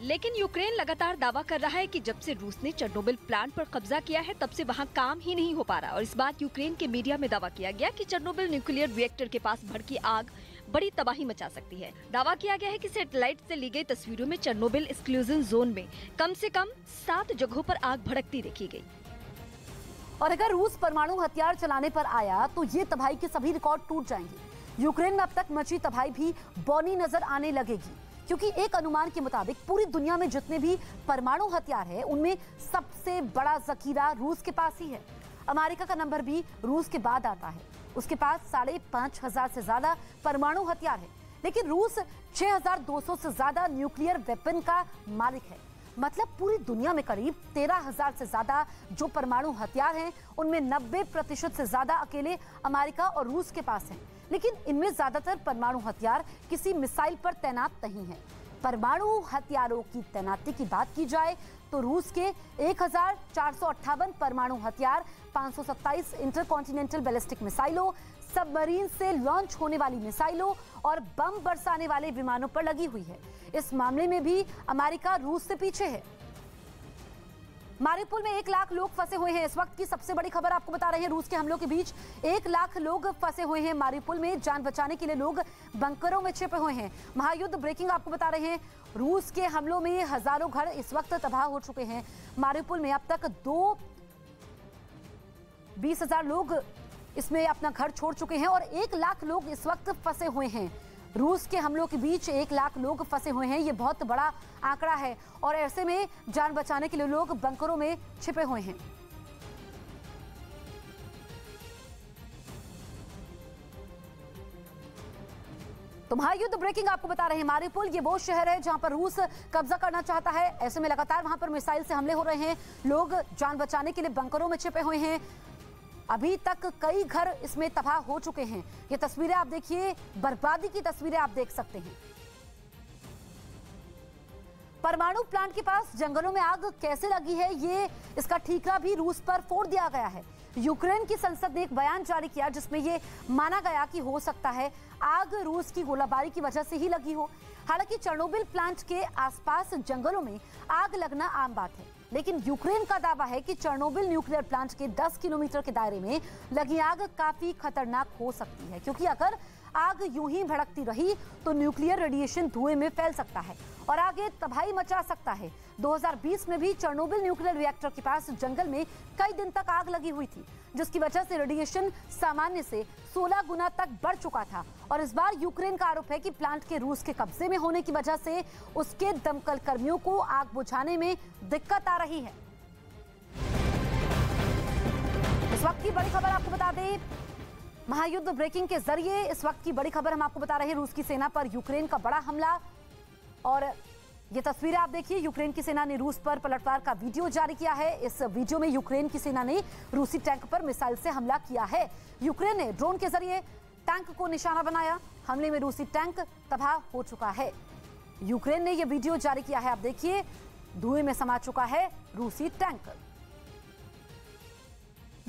लेकिन यूक्रेन लगातार दावा कर रहा है कि जब से रूस ने चेर्नोबिल प्लांट पर कब्जा किया है तब से वहां काम ही नहीं हो पा रहा और इस बात यूक्रेन के मीडिया में दावा किया गया कि चेर्नोबिल न्यूक्लियर रिएक्टर के पास भड़की आग बड़ी तबाही मचा सकती है। दावा किया गया है कि सैटेलाइट से ली गई तस्वीरों में चेर्नोबिल एक्सक्लूजन जोन में कम से कम 7 जगहों पर आग भड़कती देखी गई। और अगर रूस परमाणु हथियार चलाने पर आया तो ये तबाही के सभी रिकॉर्ड टूट जाएंगे। यूक्रेन में अब तक मची तबाही भी बौनी नजर आने लगेगी, क्योंकि एक अनुमान के मुताबिक पूरी दुनिया में जितने भी परमाणु हथियार है उनमें सबसे बड़ा जखीरा रूस के पास ही है। अमेरिका का नंबर भी रूस के बाद आता है, उसके पास 5,500 से ज्यादा परमाणु हथियार है, लेकिन रूस 6,200 से ज्यादा न्यूक्लियर वेपन का मालिक है। मतलब पूरी दुनिया में करीब 13,000 से ज्यादा जो परमाणु हथियार हैं उनमें 90% से ज्यादा अकेले अमेरिका और रूस के पास हैं। लेकिन इनमें ज्यादातर परमाणु हथियार किसी मिसाइल पर तैनात नहीं है। परमाणु हथियारों की तैनाती की बात की जाए तो रूस के 1,458 परमाणु हथियार 527 इंटरकॉन्टिनेंटल बैलिस्टिक मिसाइलों, सबमरीन से लॉन्च होने वाली मिसाइलों और बम बरसाने वाले विमानों पर लगी हुई है। इस मामले में भी अमेरिका रूस से पीछे है। मारिउपोल में 1 लाख लोग फंसे हुए हैं। इस वक्त की सबसे बड़ी खबर आपको बता रहे हैं, रूस के हमलों के बीच 1 लाख लोग फंसे हुए हैं मारिउपोल में। जान बचाने के लिए लोग बंकरों में छिपे हुए हैं। महायुद्ध ब्रेकिंग आपको बता रहे हैं, रूस के हमलों में हजारों घर इस वक्त तबाह हो चुके हैं। मारिउपोल में अब तक 20,000 लोग इसमें अपना घर छोड़ चुके हैं और 1 लाख लोग इस वक्त फंसे हुए हैं। रूस के हमलों के बीच 1 लाख लोग फंसे हुए हैं, ये बहुत बड़ा आंकड़ा है और ऐसे में जान बचाने के लिए लोग बंकरों में छिपे हुए हैं। तो महायुद्ध ब्रेकिंग आपको बता रहे हैं, मारिउपोल ये वो शहर है जहां पर रूस कब्जा करना चाहता है। ऐसे में लगातार वहां पर मिसाइल से हमले हो रहे हैं, लोग जान बचाने के लिए बंकरों में छिपे हुए हैं। अभी तक कई घर इसमें तबाह हो चुके हैं। ये तस्वीरें आप देखिए, बर्बादी की तस्वीरें आप देख सकते हैं। परमाणु प्लांट के पास जंगलों में आग कैसे लगी है, ये इसका ठीकरा भी रूस पर फोड़ दिया गया है। यूक्रेन की संसद ने एक बयान जारी किया जिसमें ये माना गया कि हो सकता है आग रूस की गोलाबारी की वजह से ही लगी हो। हालांकि चेर्नोबिल प्लांट के आसपास जंगलों में आग लगना आम बात है, लेकिन यूक्रेन का दावा है कि चेर्नोबिल न्यूक्लियर प्लांट के 10 किलोमीटर के दायरे में लगी आग काफी खतरनाक हो सकती है, क्योंकि अगर आग यूं ही भड़कती रही तो न्यूक्लियर रेडिएशन धुएं में फैल सकता है और आगे तबाही मचा सकता है। 2020 में भी चेर्नोबिल न्यूक्लियर रिएक्टर के पास जंगल में कई दिन तक आग लगी हुई थी, जिसकी वजह से रेडिएशन सामान्य से 16 गुना तक बढ़ चुका था। और इस बार यूक्रेन का आरोप है कि प्लांट के रूस के कब्जे में होने की वजह से उसके दमकल कर्मियों को आग बुझाने में दिक्कत आ रही है। इस वक्त की बड़ी खबर आपको बता दें, महायुद्ध ब्रेकिंग के जरिए इस वक्त की बड़ी खबर हम आपको बता रहे हैं, रूस की सेना पर यूक्रेन का बड़ा हमला। और ये तस्वीरें आप देखिए, यूक्रेन की सेना ने रूस पर पलटवार का वीडियो जारी किया है। इस वीडियो में यूक्रेन की सेना ने रूसी टैंक पर मिसाइल से हमला किया है। यूक्रेन ने ड्रोन के जरिए टैंक को निशाना बनाया। हमले में रूसी टैंक तबाह हो चुका है। यूक्रेन ने यह वीडियो जारी किया है, आप देखिए, धुएं में समा चुका है रूसी टैंक।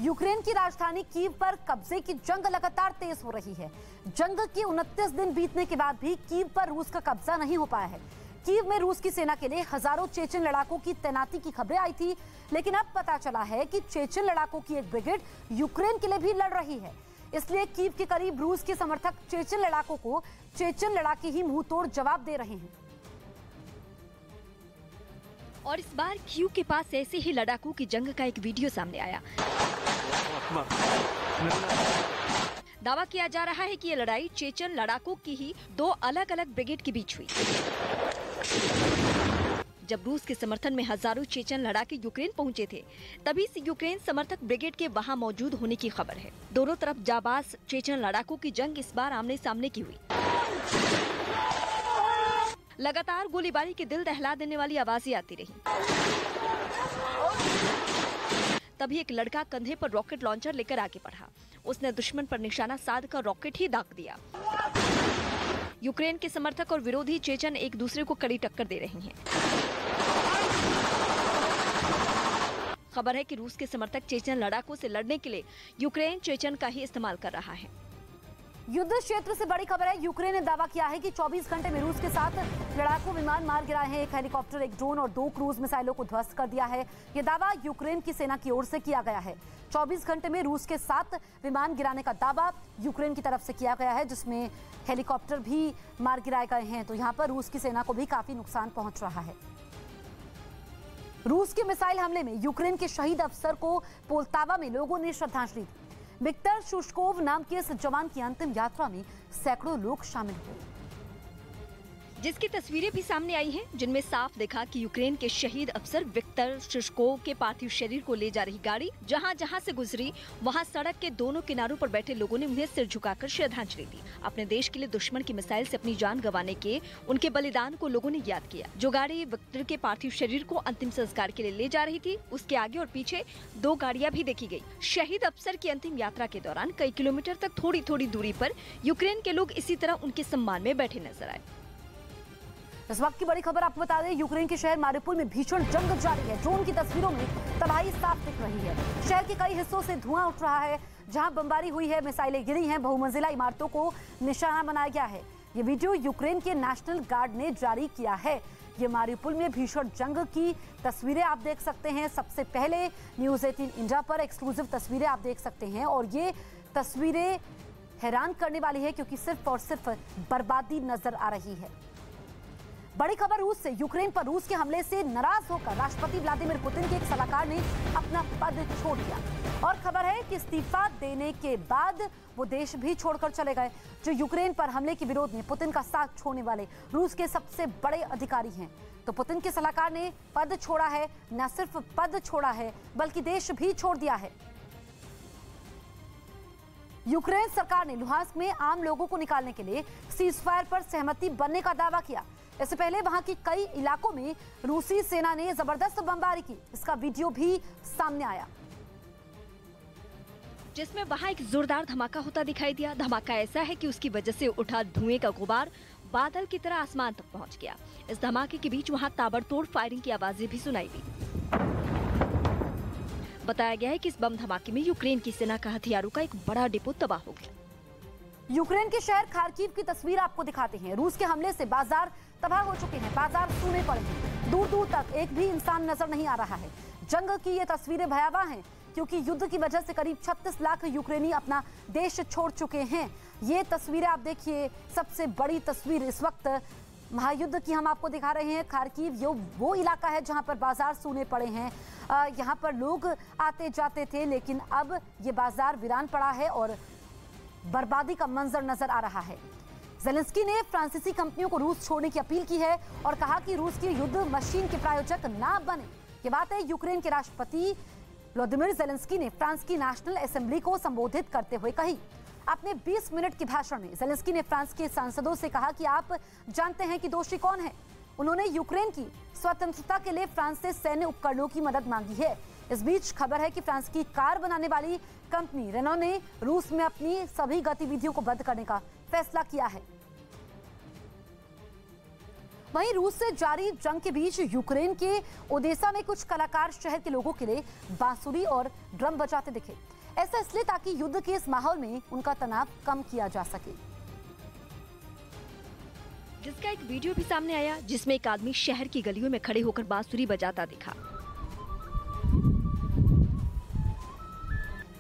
यूक्रेन की राजधानी कीव पर कब्जे की जंग लगातार तेज हो रही है। जंग के 29 दिन बीतने के बाद भी कीव पर रूस का कब्जा नहीं हो पाया है। कीव में रूस की सेना के लिए हजारों चेचन लड़ाकों की तैनाती की खबरें आई थी, लेकिन अब पता चला है कि चेचन लड़ाकों की एक ब्रिगेड यूक्रेन के लिए भी लड़ रही है। इसलिए कीव के करीब रूस के समर्थक चेचन लड़ाकों को चेचन लड़ाके ही मुंह तोड़ जवाब दे रहे हैं। और इस बार कीव के पास ऐसे ही लड़ाकों की जंग का एक वीडियो सामने आया। दावा किया जा रहा है कि ये लड़ाई चेचन लड़ाकों की ही दो अलग अलग ब्रिगेड के बीच हुई, जब रूस के समर्थन में हजारों चेचन लड़ाके यूक्रेन पहुंचे थे। तभी से यूक्रेन समर्थक ब्रिगेड के वहां मौजूद होने की खबर है। दोनों तरफ जाबाज चेचन लड़ाकों की जंग इस बार आमने सामने की हुई। लगातार गोलीबारी की दिल दहला देने वाली आवाजें आती रही। तभी एक लड़का कंधे पर रॉकेट लॉन्चर लेकर आगे बढ़ा। उसने दुश्मन पर निशाना साध कर रॉकेट ही दाग दिया। यूक्रेन के समर्थक और विरोधी चेचन एक दूसरे को कड़ी टक्कर दे रहे हैं। खबर है कि रूस के समर्थक चेचन लड़ाकों से लड़ने के लिए यूक्रेन चेचन का ही इस्तेमाल कर रहा है। युद्ध क्षेत्र से बड़ी खबर है, यूक्रेन ने दावा किया है कि 24 घंटे में रूस के साथ लड़ाकू विमान मार गिराए हैं। एक हेलीकॉप्टर, एक ड्रोन और 2 क्रूज मिसाइलों को ध्वस्त कर दिया है। यह दावा यूक्रेन की सेना की ओर से किया गया है। 24 घंटे में रूस के 7 विमान गिराने का दावा यूक्रेन की तरफ से किया गया है, जिसमें हेलीकॉप्टर भी मार गिराए गए हैं। तो यहाँ पर रूस की सेना को भी काफी नुकसान पहुंच रहा है। रूस के मिसाइल हमले में यूक्रेन के शहीद अफसर को पोल्तावा में लोगों ने श्रद्धांजलि दी। विक्टर शुश्कोव नाम के इस जवान की अंतिम यात्रा में सैकड़ों लोग शामिल हुए, जिसकी तस्वीरें भी सामने आई हैं, जिनमें साफ देखा कि यूक्रेन के शहीद अफसर विक्टर शुश्कोव के पार्थिव शरीर को ले जा रही गाड़ी जहां जहां से गुजरी, वहां सड़क के दोनों किनारों पर बैठे लोगों ने उन्हें सिर झुकाकर श्रद्धांजलि दी। अपने देश के लिए दुश्मन की मिसाइल से अपनी जान गंवाने के उनके बलिदान को लोगों ने याद किया। जो गाड़ी विक्टर के पार्थिव शरीर को अंतिम संस्कार के लिए ले जा रही थी, उसके आगे और पीछे 2 गाड़ियां भी देखी गयी। शहीद अफसर की अंतिम यात्रा के दौरान कई किलोमीटर तक थोड़ी थोड़ी दूरी पर यूक्रेन के लोग इसी तरह उनके सम्मान में बैठे नजर आए। इस वक्त की बड़ी खबर आपको बता दें, यूक्रेन के शहर मारिउपोल में भीषण जंग जारी है। ड्रोन की तस्वीरों में तबाही साफ दिख रही है। शहर के कई हिस्सों से धुआं उठ रहा है। जहां बमबारी हुई है, मिसाइलें गिरी हैं, बहुमंजिला इमारतों को निशाना बनाया गया है। ये वीडियो यूक्रेन के नेशनल गार्ड ने जारी किया है। ये मारिउपोल में भीषण जंग की तस्वीरें आप देख सकते हैं। सबसे पहले न्यूज़ 18 इंडिया पर एक्सक्लूसिव तस्वीरें आप देख सकते हैं, और ये तस्वीरें हैरान करने वाली है, क्योंकि सिर्फ और सिर्फ बर्बादी नजर आ रही है। बड़ी खबर रूस से, यूक्रेन पर रूस के हमले से नाराज होकर राष्ट्रपति व्लादिमीर पुतिन के एक सलाहकार ने अपना पद छोड़ दिया। और खबर है कि इस्तीफा देने के बाद वो देश भी छोड़कर चले गए। जो यूक्रेन पर हमले के विरोध में पुतिन का साथ छोड़ने वाले रूस के सबसे बड़े अधिकारी हैं। तो पुतिन के सलाहकार ने पद छोड़ा है। न सिर्फ पद छोड़ा है, बल्कि देश भी छोड़ दिया है। यूक्रेन सरकार ने लुहांस्क में आम लोगों को निकालने के लिए सीजफायर पर सहमति बनने का दावा किया। इससे पहले वहां के कई इलाकों में रूसी सेना ने जबरदस्त बमबारी की। इसका वीडियो भी सामने आया, जिसमें वहां एक जोरदार धमाका होता दिखाई दिया। धमाका ऐसा है कि उसकी वजह से उठा धुएं का गुबार बादल की तरह आसमान तक पहुंच गया। इस धमाके के बीच वहां ताबड़तोड़ फायरिंग की आवाजें भी सुनाई दी। बताया गया है कि इस बम धमाके में यूक्रेन की सेना का हथियारों का एक बड़ा डिपो तबाह हो गया। यूक्रेन के शहर खार्किव की तस्वीर आपको दिखाते हैं। रूस के हमले से बाजार तबाह हो चुके हैं, बाजार सूने पड़े हैं। दूर दूर तक एक भी इंसान नजर नहीं आ रहा है। जंग की ये तस्वीरें भयावह हैं, क्योंकि युद्ध की वजह से करीब 36 लाख यूक्रेनी अपना देश छोड़ चुके हैं। ये तस्वीरें आप देखिए, सबसे बड़ी तस्वीर इस वक्त महायुद्ध की हम आपको दिखा रहे हैं। खार्किव ये वो इलाका है जहां पर बाजार सूने पड़े हैं। यहाँ पर लोग आते जाते थे, लेकिन अब ये बाजार वीरान पड़ा है और बर्बादी का मंजर नजर आ रहा है। ज़ेलेंस्की ने फ्रांसीसी कंपनियों को रूस छोड़ने की अपील की है और कहा कि रूस की युद्ध मशीन के प्रायोजक ना बने। ये बात है यूक्रेन के राष्ट्रपति व्लादिमीर ज़ेलेंस्की ने फ्रांस की नेशनल असेंबली को संबोधित करते हुए कही। अपने 20 मिनट के भाषण में ज़ेलेंस्की ने फ्रांस के सांसदों से कहा कि आप जानते हैं कि दोषी कौन है। उन्होंने यूक्रेन की स्वतंत्रता के लिए फ्रांस से सैन्य उपकरणों की मदद मांगी है। इस बीच खबर है कि फ्रांस की कार बनाने वाली कंपनी रेनो ने रूस में अपनी सभी गतिविधियों को बंद करने का फैसला किया है। वहीं रूस से जारी जंग के बीच यूक्रेन के ओडेसा में कुछ कलाकार शहर के लोगों के लिए बांसुरी और ड्रम बजाते दिखे। ऐसा इसलिए ताकि युद्ध के इस माहौल में उनका तनाव कम किया जा सके। जिसका एक वीडियो भी सामने आया जिसमें एक आदमी शहर की गलियों में खड़े होकर बांसुरी बजाता दिखा।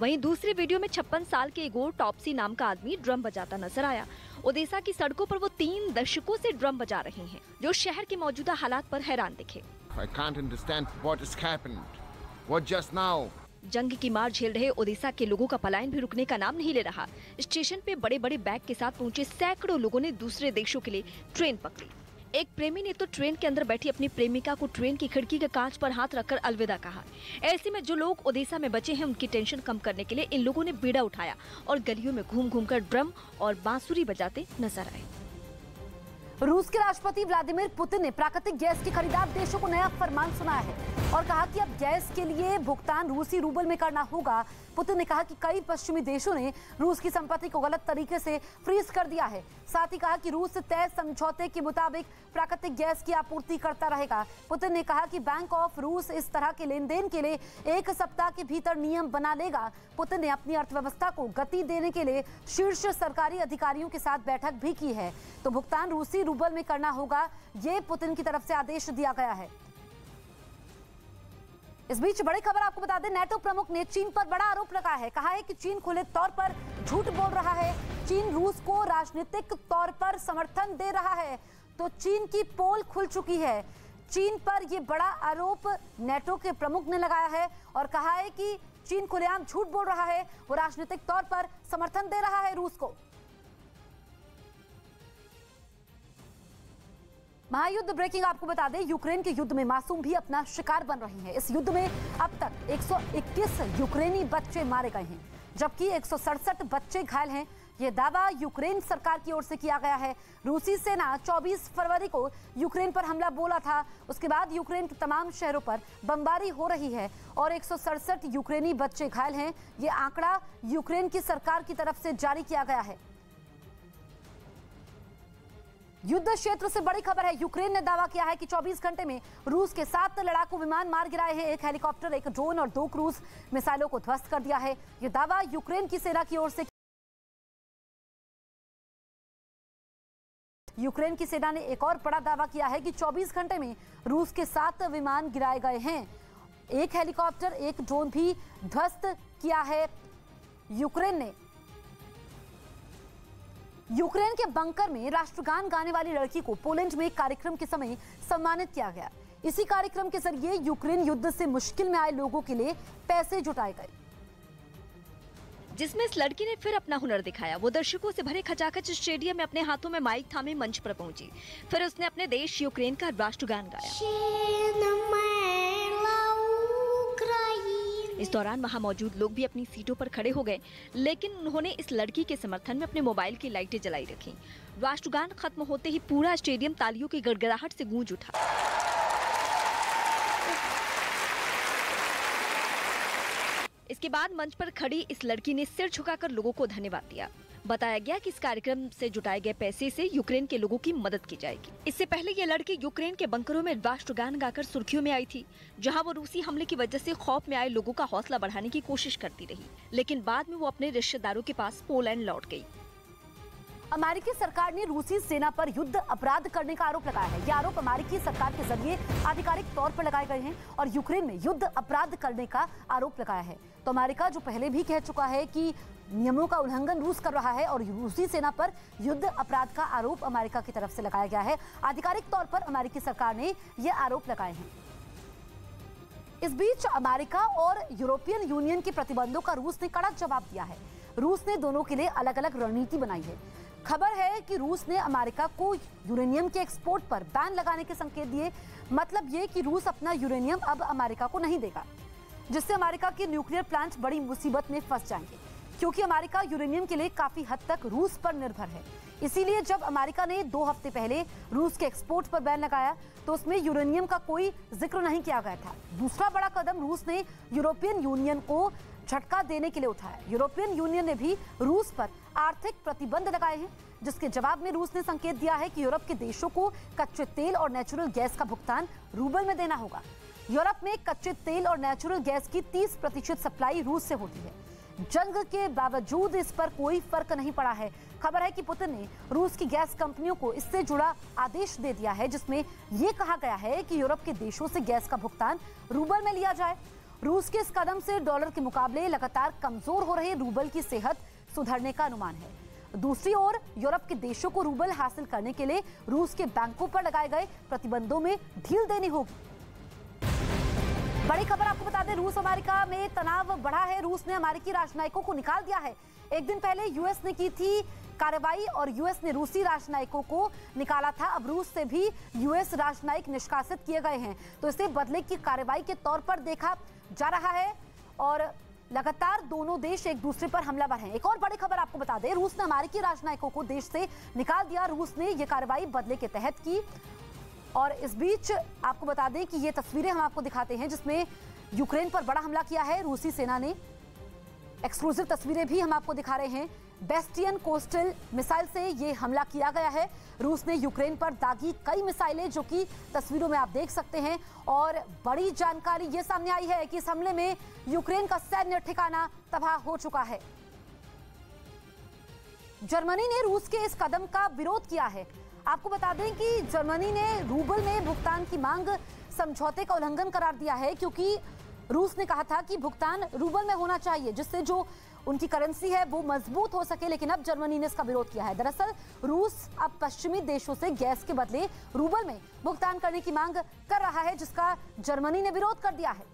वहीं दूसरे वीडियो में 56 साल के इगोर टॉप्सी नाम का आदमी ड्रम बजाता नजर आया। ओडेसा की सड़कों पर वो 3 दशकों से ड्रम बजा रहे हैं, जो शहर के मौजूदा हालात पर हैरान दिखे। I can't understand what has happened. What just now? जंग की मार झेल रहे ओडिशा के लोगों का पलायन भी रुकने का नाम नहीं ले रहा। स्टेशन पे बड़े बड़े बैग के साथ पहुंचे सैकड़ों लोगों ने दूसरे देशों के लिए ट्रेन पकड़ी। एक प्रेमी ने तो ट्रेन के अंदर बैठी अपनी प्रेमिका को ट्रेन की खिड़की के कांच पर हाथ रखकर अलविदा कहा। ऐसे में जो लोग ओडिशा में बचे हैं उनकी टेंशन कम करने के लिए इन लोगों ने बीड़ा उठाया और गलियों में घूम घूम कर ड्रम और बांसुरी बजाते नजर आए। रूस के राष्ट्रपति व्लादिमीर पुतिन ने प्राकृतिक गैस के खरीदार देशों को नया फरमान सुनाया है और कहा कि अब गैस के लिए भुगतान रूसी रूबल में करना होगा। पुतिन ने कहा कि कई पश्चिमी देशों ने रूस की संपत्ति को गलत तरीके से फ्रीज कर दिया है। साथ ही कहा कि रूस तय समझौते के मुताबिक प्राकृतिक गैस की आपूर्ति करता रहेगा। पुतिन ने कहा कि बैंक ऑफ रूस इस तरह के लेन देन के लिए 1 सप्ताह के भीतर नियम बना लेगा। पुतिन ने अपनी अर्थव्यवस्था को गति देने के लिए शीर्ष सरकारी अधिकारियों के साथ बैठक भी की है, तो भुगतान रूसी रूबल में करना होगा, ये पुतिन की तरफ से आदेश दिया गया है। इस बीच बड़ी खबर आपको बता दें, नेटो प्रमुख ने चीन पर बड़ा आरोप लगाया है। कहा है कि चीन खुले तौर पर झूठ बोल रहा है। चीन रूस को राजनीतिक तौर पर समर्थन दे रहा है, तो चीन की पोल खुल चुकी है। चीन पर यह बड़ा आरोप नेटो के प्रमुख ने लगाया है और कहा है कि चीन खुलेआम झूठ बोल रहा है, वो राजनीतिक तौर पर समर्थन दे रहा है रूस को। महायुद्ध ब्रेकिंग आपको बता दें, यूक्रेन के युद्ध में मासूम भी अपना शिकार बन रहे हैं। इस युद्ध में अब तक 121 यूक्रेनी बच्चे मारे गए हैं, जबकि 167 बच्चे घायल हैं। यह दावा यूक्रेन सरकार की ओर से किया गया है। रूसी सेना 24 फरवरी को यूक्रेन पर हमला बोला था। उसके बाद यूक्रेन के तमाम शहरों पर बमबारी हो रही है और 167 यूक्रेनी बच्चे घायल हैं। यह आंकड़ा यूक्रेन की सरकार की तरफ से जारी किया गया है। युद्ध क्षेत्र से बड़ी खबर है, यूक्रेन ने दावा किया है कि 24 घंटे में रूस के 7 लड़ाकू विमान मार गिराए हैं। 1 हेलीकॉप्टर, 1 ड्रोन और 2 क्रूज मिसाइलों को ध्वस्त कर दिया है। यह दावा यूक्रेन की सेना की ओर से। यूक्रेन की सेना ने एक और बड़ा दावा किया है कि 24 घंटे में रूस के 7 विमान गिराए गए हैं। 1 हेलीकॉप्टर, 1 ड्रोन भी ध्वस्त किया है यूक्रेन ने। यूक्रेन के बंकर में राष्ट्रगान गाने वाली लड़की को पोलैंड में एक कार्यक्रम के समय सम्मानित किया गया। इसी कार्यक्रम के जरिए यूक्रेन युद्ध से मुश्किल में आए लोगों के लिए पैसे जुटाए गए, जिसमें इस लड़की ने फिर अपना हुनर दिखाया। वो दर्शकों से भरे खचाखच स्टेडियम में अपने हाथों में माइक थामे मंच पर पहुंची। फिर उसने अपने देश यूक्रेन का राष्ट्रगान गाया। इस दौरान वहां मौजूद लोग भी अपनी सीटों पर खड़े हो गए, लेकिन उन्होंने इस लड़की के समर्थन में अपने मोबाइल की लाइटें जलाई रखी। राष्ट्रगान खत्म होते ही पूरा स्टेडियम तालियों की गड़गड़ाहट से गूंज उठा। इसके बाद मंच पर खड़ी इस लड़की ने सिर झुकाकर लोगों को धन्यवाद दिया। बताया गया कि इस कार्यक्रम से जुटाए गए पैसे से यूक्रेन के लोगों की मदद की जाएगी। इससे पहले ये लड़की यूक्रेन के बंकरों में राष्ट्रगान गाकर सुर्खियों में आई थी, जहां वो रूसी हमले की वजह से खौफ में आए लोगों का हौसला बढ़ाने की कोशिश करती रही, लेकिन बाद में वो अपने रिश्तेदारों के पास पोलैंड लौट गई। अमेरिकी सरकार ने रूसी सेना पर युद्ध अपराध करने का आरोप लगाया है। यह आरोप अमेरिकी सरकार के जरिए आधिकारिक तौर पर लगाए गए हैं और यूक्रेन में युद्ध अपराध करने का आरोप लगाया है। तो अमेरिका जो पहले भी कह चुका है कि नियमों का उल्लंघन रूस कर रहा है और रूसी सेना पर युद्ध अपराध का आरोप अमेरिका की तरफ से लगाया गया है। आधिकारिक तौर पर अमेरिकी सरकार ने यह आरोप लगाए हैं। इस बीच अमेरिका और यूरोपियन यूनियन के प्रतिबंधों का रूस ने कड़ा जवाब दिया है। रूस ने दोनों के लिए अलग अलग रणनीति बनाई है। खबर है कि रूस ने अमेरिका को यूरेनियम के एक्सपोर्ट पर बैन लगाने के संकेत दिए। मतलब ये कि रूस अपना यूरेनियम अब अमेरिका को नहीं देगा, जिससे अमेरिका के न्यूक्लियर प्लांट बड़ी मुसीबत में फंस जाएंगे, क्योंकि अमेरिका यूरेनियम के लिए काफी हद तक रूस पर निर्भर है। इसीलिए जब अमेरिका ने 2 हफ्ते पहले रूस के एक्सपोर्ट पर बैन लगाया तो उसमें यूरेनियम का कोई जिक्र नहीं किया गया था। दूसरा बड़ा कदम रूस ने यूरोपियन यूनियन को झटका देने के लिए उठाया। यूरोपियन यूनियन ने भी रूस पर आर्थिक प्रतिबंध लगाए हैं, जिसके जवाब में रूस ने संकेत दिया है कि यूरोप के देशों को कच्चे तेल और नेचुरल गैस का भुगतान रूबल में देना होगा। यूरोप में कच्चे तेल और नेचुरल गैस की 30% सप्लाई रूस से होती है। जंग के बावजूद इस पर कोई फर्क नहीं पड़ा है। खबर है कि पुतिन ने रूस की गैस कंपनियों को इससे जुड़ा आदेश दे दिया है, जिसमें यह कहा गया है कि यूरोप के देशों से गैस का भुगतान रूबल में लिया जाए। रूस के इस कदम से डॉलर के मुकाबले लगातार कमजोर हो रहे रूबल की सेहत सुधरने का अनुमान है। दूसरी ओर यूरोप के देशों को रूबल हासिल करने के लिए रूस के बैंकों पर लगाए गए प्रतिबंधों में ढील देनी होगी। बड़ी खबर आपको बता दें, रूस अमेरिका में तनाव बढ़ा है। रूस ने अमेरिकी राजनयिकों को निकाल दिया है। एक दिन पहले यूएस ने की थी कार्रवाई और यूएस ने रूसी राजनयिकों को निकाला था। अब रूस से भी यूएस राजनयिक निष्कासित किए गए हैं, तो इसे बदले की कार्रवाई के तौर पर देखा जा रहा है और लगातार दोनों देश एक दूसरे पर हमलावर हैं। एक और बड़ी खबर आपको बता दें, रूस ने अमेरिकी राजनयिकों को देश से निकाल दिया। रूस ने यह कार्रवाई बदले के तहत की और इस बीच आपको बता दें कि ये तस्वीरें हम आपको दिखाते हैं जिसमें यूक्रेन पर बड़ा हमला किया है रूसी सेना ने। एक्सक्लूसिव तस्वीरें भी हम आपको दिखा रहे हैं। बेस्टियन कोस्टल मिसाइल से ये हमला किया गया है। रूस ने यूक्रेन पर दागी कई मिसाइलें, जो कि तस्वीरों में आप देख सकते हैं। और बड़ी जानकारी ये सामने आई है कि इस हमले में यूक्रेन का सैन्य ठिकाना तबाह हो चुका है। जर्मनी ने रूस के इस कदम का विरोध किया है। आपको बता दें कि जर्मनी ने रूबल में भुगतान की मांग समझौते का उल्लंघन करार दिया है, क्योंकि रूस ने कहा था कि भुगतान रूबल में होना चाहिए, जिससे जो उनकी करेंसी है वो मजबूत हो सके। लेकिन अब जर्मनी ने इसका विरोध किया है। दरअसल रूस अब पश्चिमी देशों से गैस के बदले रूबल में भुगतान करने की मांग कर रहा है, जिसका जर्मनी ने विरोध कर दिया है।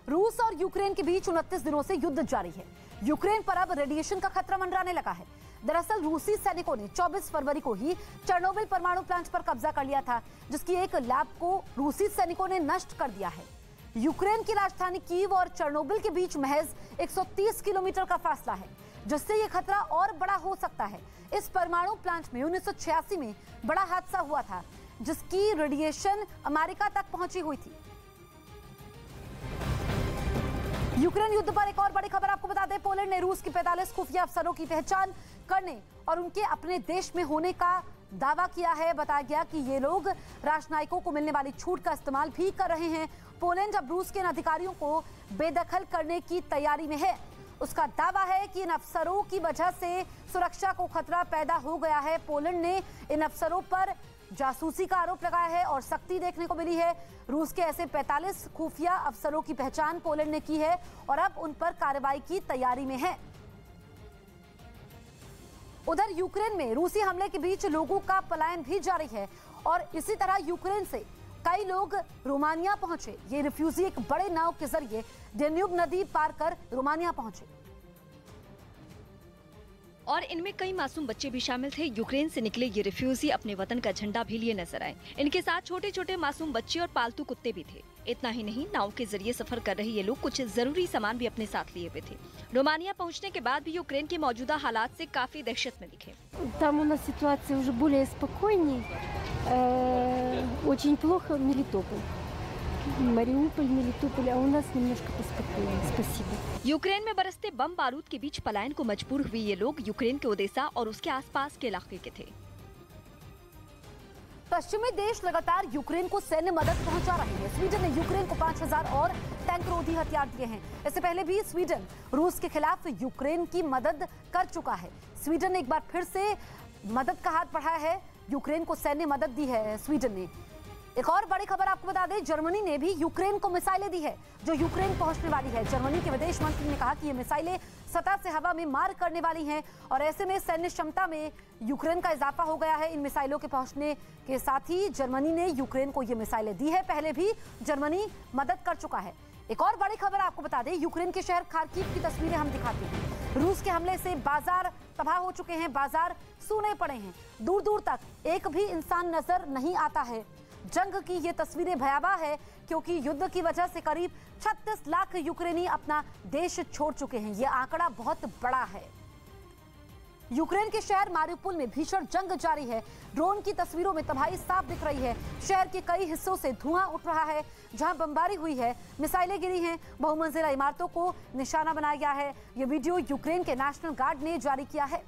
रूस और यूक्रेन के बीच 29 दिनों से युद्ध जारी है। यूक्रेन पर अब रेडिएशन का खतरा मंडराने लगा है। दरअसल रूसी सैनिकों ने 24 फरवरी को ही चेर्नोबिल परमाणु प्लांट पर कब्जा कर लिया था, जिसकी एक लैब को रूसी सैनिकों ने नष्ट कर दिया है। यूक्रेन की राजधानी कीव और चेर्नोबिल के बीच महज 130 किलोमीटर का फासला है, जिससे यह खतरा और बड़ा हो सकता है। इस परमाणु प्लांट में 1986 में बड़ा हादसा हुआ था, जिसकी रेडिएशन अमेरिका तक पहुंची हुई थी। यूक्रेन युद्ध पर एक और बड़ी खबर आपको बता दें, पोलैंड ने रूस के 45 खुफिया अफसरों की पहचान करने और उनके अपने देश में होने का दावा किया है। बताया गया कि ये लोग राजनयिकों को मिलने वाली छूट का इस्तेमाल भी कर रहे हैं। पोलैंड अब रूस के इन अधिकारियों को बेदखल करने की तैयारी में है। उसका दावा है कि इन अफसरों की वजह से सुरक्षा को खतरा पैदा हो गया है। पोलैंड ने इन अफसरों पर जासूसी का आरोप लगाया है और सख्ती देखने को मिली है। रूस के ऐसे 45 खुफिया अफसरों की पहचान पोलैंड ने की है और अब उन पर कार्रवाई की तैयारी में है। उधर यूक्रेन में रूसी हमले के बीच लोगों का पलायन भी जारी है और इसी तरह यूक्रेन से कई लोग रोमानिया पहुंचे। ये रिफ्यूजी एक बड़े नाव के जरिए डेन्यूब नदी पार कर रोमानिया पहुंचे और इनमें कई मासूम बच्चे भी शामिल थे। यूक्रेन से निकले ये रिफ्यूजी अपने वतन का झंडा भी लिए नजर आए। इनके साथ छोटे छोटे मासूम बच्चे और पालतू कुत्ते भी थे। इतना ही नहीं, नाव के जरिए सफर कर रहे ये लोग कुछ जरूरी सामान भी अपने साथ लिए हुए थे। रोमानिया पहुंचने के बाद भी यूक्रेन के मौजूदा हालात से काफी दहशत में दिखे। Там у нас ситуация уже более спокойней. Очень плохо Мелитополь. Мариуполь, Мелитополь, а у нас немножко поспокойнее. Спасибо. यूक्रेन में बरसते बम बारूद के बीच पलायन को मजबूर हुए ये लोग यूक्रेन के ओडेसा और उसके आसपास के इलाके के थे। पश्चिमी देश लगातार यूक्रेन को सैन्य मदद पहुंचा रहे हैं। स्वीडन ने यूक्रेन को 5000 और टैंक रोधी हथियार दिए हैं। इससे पहले भी स्वीडन रूस के खिलाफ यूक्रेन की मदद कर चुका है। स्वीडन ने एक बार फिर से मदद का हाथ बढ़ाया है। यूक्रेन को सैन्य मदद दी है स्वीडन ने। एक और बड़ी खबर आपको बता दें, जर्मनी ने भी यूक्रेन को मिसाइलें दी है जो यूक्रेन पहुंचने वाली है। जर्मनी के विदेश मंत्री ने कहा कि ये मिसाइलें सतह से हवा में मार करने वाली हैं और ऐसे में सैन्य क्षमता में यूक्रेन का इजाफा हो गया है। इन मिसाइलों के पहुंचने के साथ ही जर्मनी ने यूक्रेन को ये मिसाइलें दी है। पहले भी जर्मनी मदद कर चुका है। एक और बड़ी खबर आपको बता दें, यूक्रेन के शहर खार्किव की तस्वीरें हम दिखाते हैं। रूस के हमले से बाजार तबाह हो चुके हैं, बाजार सूने पड़े हैं। दूर दूर तक एक भी इंसान नजर नहीं आता है। जंग की ये तस्वीरें भयावह है क्योंकि युद्ध की वजह से करीब 36 लाख यूक्रेनी अपना देश छोड़ चुके हैं। ये आंकड़ा बहुत बड़ा है। यूक्रेन के शहर मारिउपोल में भीषण जंग जारी है। ड्रोन की तस्वीरों में तबाही साफ दिख रही है। शहर के कई हिस्सों से धुआं उठ रहा है जहां बमबारी हुई है, मिसाइलें गिरी हैं, बहुमंजिला इमारतों को निशाना बनाया गया है। यह वीडियो यूक्रेन के नेशनल गार्ड ने जारी किया है।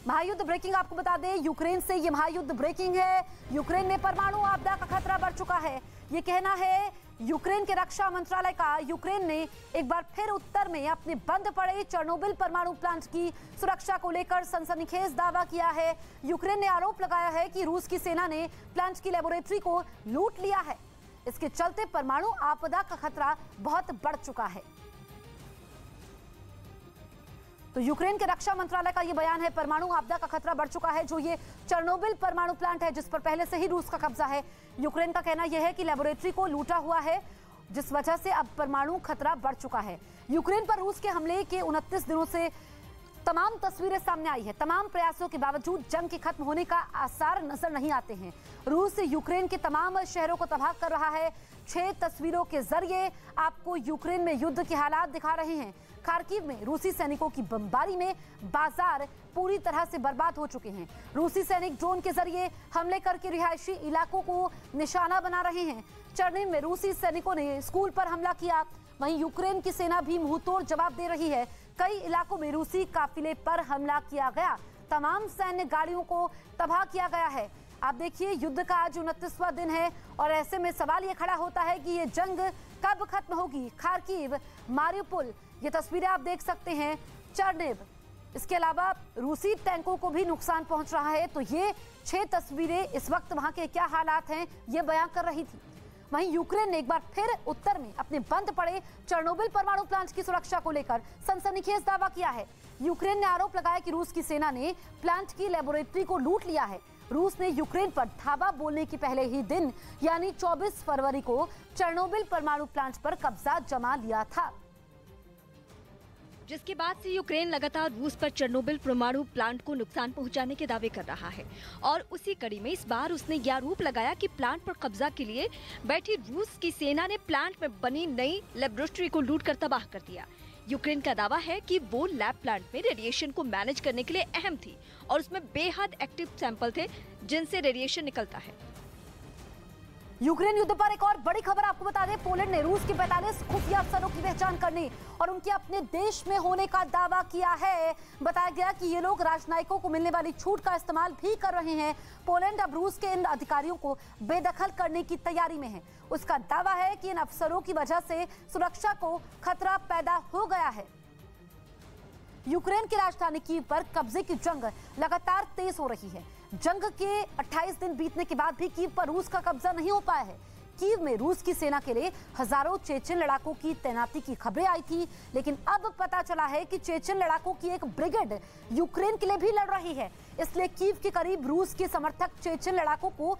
महायुद्ध ब्रेकिंग आपको बता दें, यूक्रेन से ये महायुद्ध ब्रेकिंग है। यूक्रेन में परमाणु आपदा का खतरा बढ़ चुका है, ये कहना है यूक्रेन के रक्षा मंत्रालय का। यूक्रेन ने एक बार फिर उत्तर में अपने बंद पड़े चेर्नोबिल परमाणु प्लांट की सुरक्षा को लेकर सनसनीखेज दावा किया है। यूक्रेन ने आरोप लगाया है कि रूस की सेना ने प्लांट की लेबोरेटरी को लूट लिया है। इसके चलते परमाणु आपदा का खतरा बहुत बढ़ चुका है। तो यूक्रेन के रक्षा मंत्रालय का यह बयान है, परमाणु आपदा का खतरा बढ़ चुका है। जो ये चेर्नोबिल परमाणु प्लांट है जिस पर पहले से ही रूस का कब्जा है, यूक्रेन का कहना यह है कि लेबोरेटरी को लूटा हुआ है जिस वजह से अब परमाणु खतरा बढ़ चुका है। यूक्रेन पर रूस के हमले के 29 दिनों से तमाम तस्वीरें सामने आई है। तमाम प्रयासों के बावजूद जंग के खत्म होने का आसार नजर नहीं आते हैं। रूस यूक्रेन के तमाम शहरों को तबाह कर रहा है। 6 तस्वीरों के जरिए आपको यूक्रेन में युद्ध के हालात दिखा रहे हैं। खार्किव में रूसी सैनिकों की बमबारी में बाजार पूरी तरह से बर्बाद हो चुके हैं। रूसी सैनिक ड्रोन के जरिए हमले करके रिहायशी इलाकों को निशाना बना रहे हैं। चर्निव में रूसी सैनिकों ने स्कूल पर हमला किया। वहीं यूक्रेन की सेना भी मुंहतोड़ जवाब दे रही है। कई इलाकों में रूसी काफिले पर हमला किया गया। तमाम सैन्य गाड़ियों को तबाह किया गया है। आप देखिए, युद्ध का आज 29वां दिन है और ऐसे में सवाल ये खड़ा होता है कि ये जंग कब खत्म होगी। खार्किव, मारिउपोल, ये तस्वीरें आप देख सकते हैं। चर्निव, इसके अलावा रूसी टैंकों को भी नुकसान पहुंच रहा है। तो ये 6 तस्वीरें इस वक्त वहां के क्या हालात हैं ये बयां कर रही थी। वहीं यूक्रेन ने एक बार फिर उत्तर में अपने बंद पड़े चेर्नोबिल परमाणु प्लांट की सुरक्षा को लेकर सनसनीखेज दावा किया है। यूक्रेन ने आरोप लगाया कि रूस की सेना ने प्लांट की लेबोरेटरी को लूट लिया है। रूस ने यूक्रेन पर धावा बोलने के पहले ही दिन यानी 24 फरवरी को चेर्नोबिल परमाणु प्लांट पर कब्जा जमा लिया था, जिसके बाद से यूक्रेन लगातार रूस पर चेर्नोबिल परमाणु प्लांट को नुकसान पहुंचाने के दावे कर रहा है। और उसी कड़ी में इस बार उसने यह आरोप लगाया कि प्लांट पर कब्जा के लिए बैठी रूस की सेना ने प्लांट में बनी नई लेबोरेटरी को लूट कर तबाह कर दिया। यूक्रेन का दावा है कि वो लैब प्लांट में रेडिएशन को मैनेज करने के लिए अहम थी और उसमें बेहद एक्टिव सैंपल थे जिनसे रेडिएशन निकलता है। यूक्रेन युद्ध पर एक और बड़ी खबर आपको बता दें, पोलैंड ने रूस के 45 खुफिया अफसरों की पहचान करने और उनके अपने देश में होने का दावा किया है। बताया गया कि ये लोग राजनयिकों को मिलने वाली छूट का इस्तेमाल भी कर रहे हैं। पोलैंड अब रूस के इन अधिकारियों को बेदखल करने की तैयारी में है। उसका दावा है कि इन अफसरों की वजह से सुरक्षा को खतरा पैदा हो गया है। यूक्रेन की राजधानी कीव पर कब्जे की जंग लगातार तेज हो रही है। जंग के 28 दिन बीतने के बाद भी कीव पर रूस का कब्जा नहीं हो पाया है। कीव में रूस की सेना के लिए हजारों चेचन लड़ाकों की तैनाती की खबरें आई थी, लेकिन अब पता चला है कि चेचन लड़ाकों की एक ब्रिगेड यूक्रेन के लिए भी लड़ रही है। इसलिए कीव के करीब रूस के समर्थक चेचन लड़ाकों को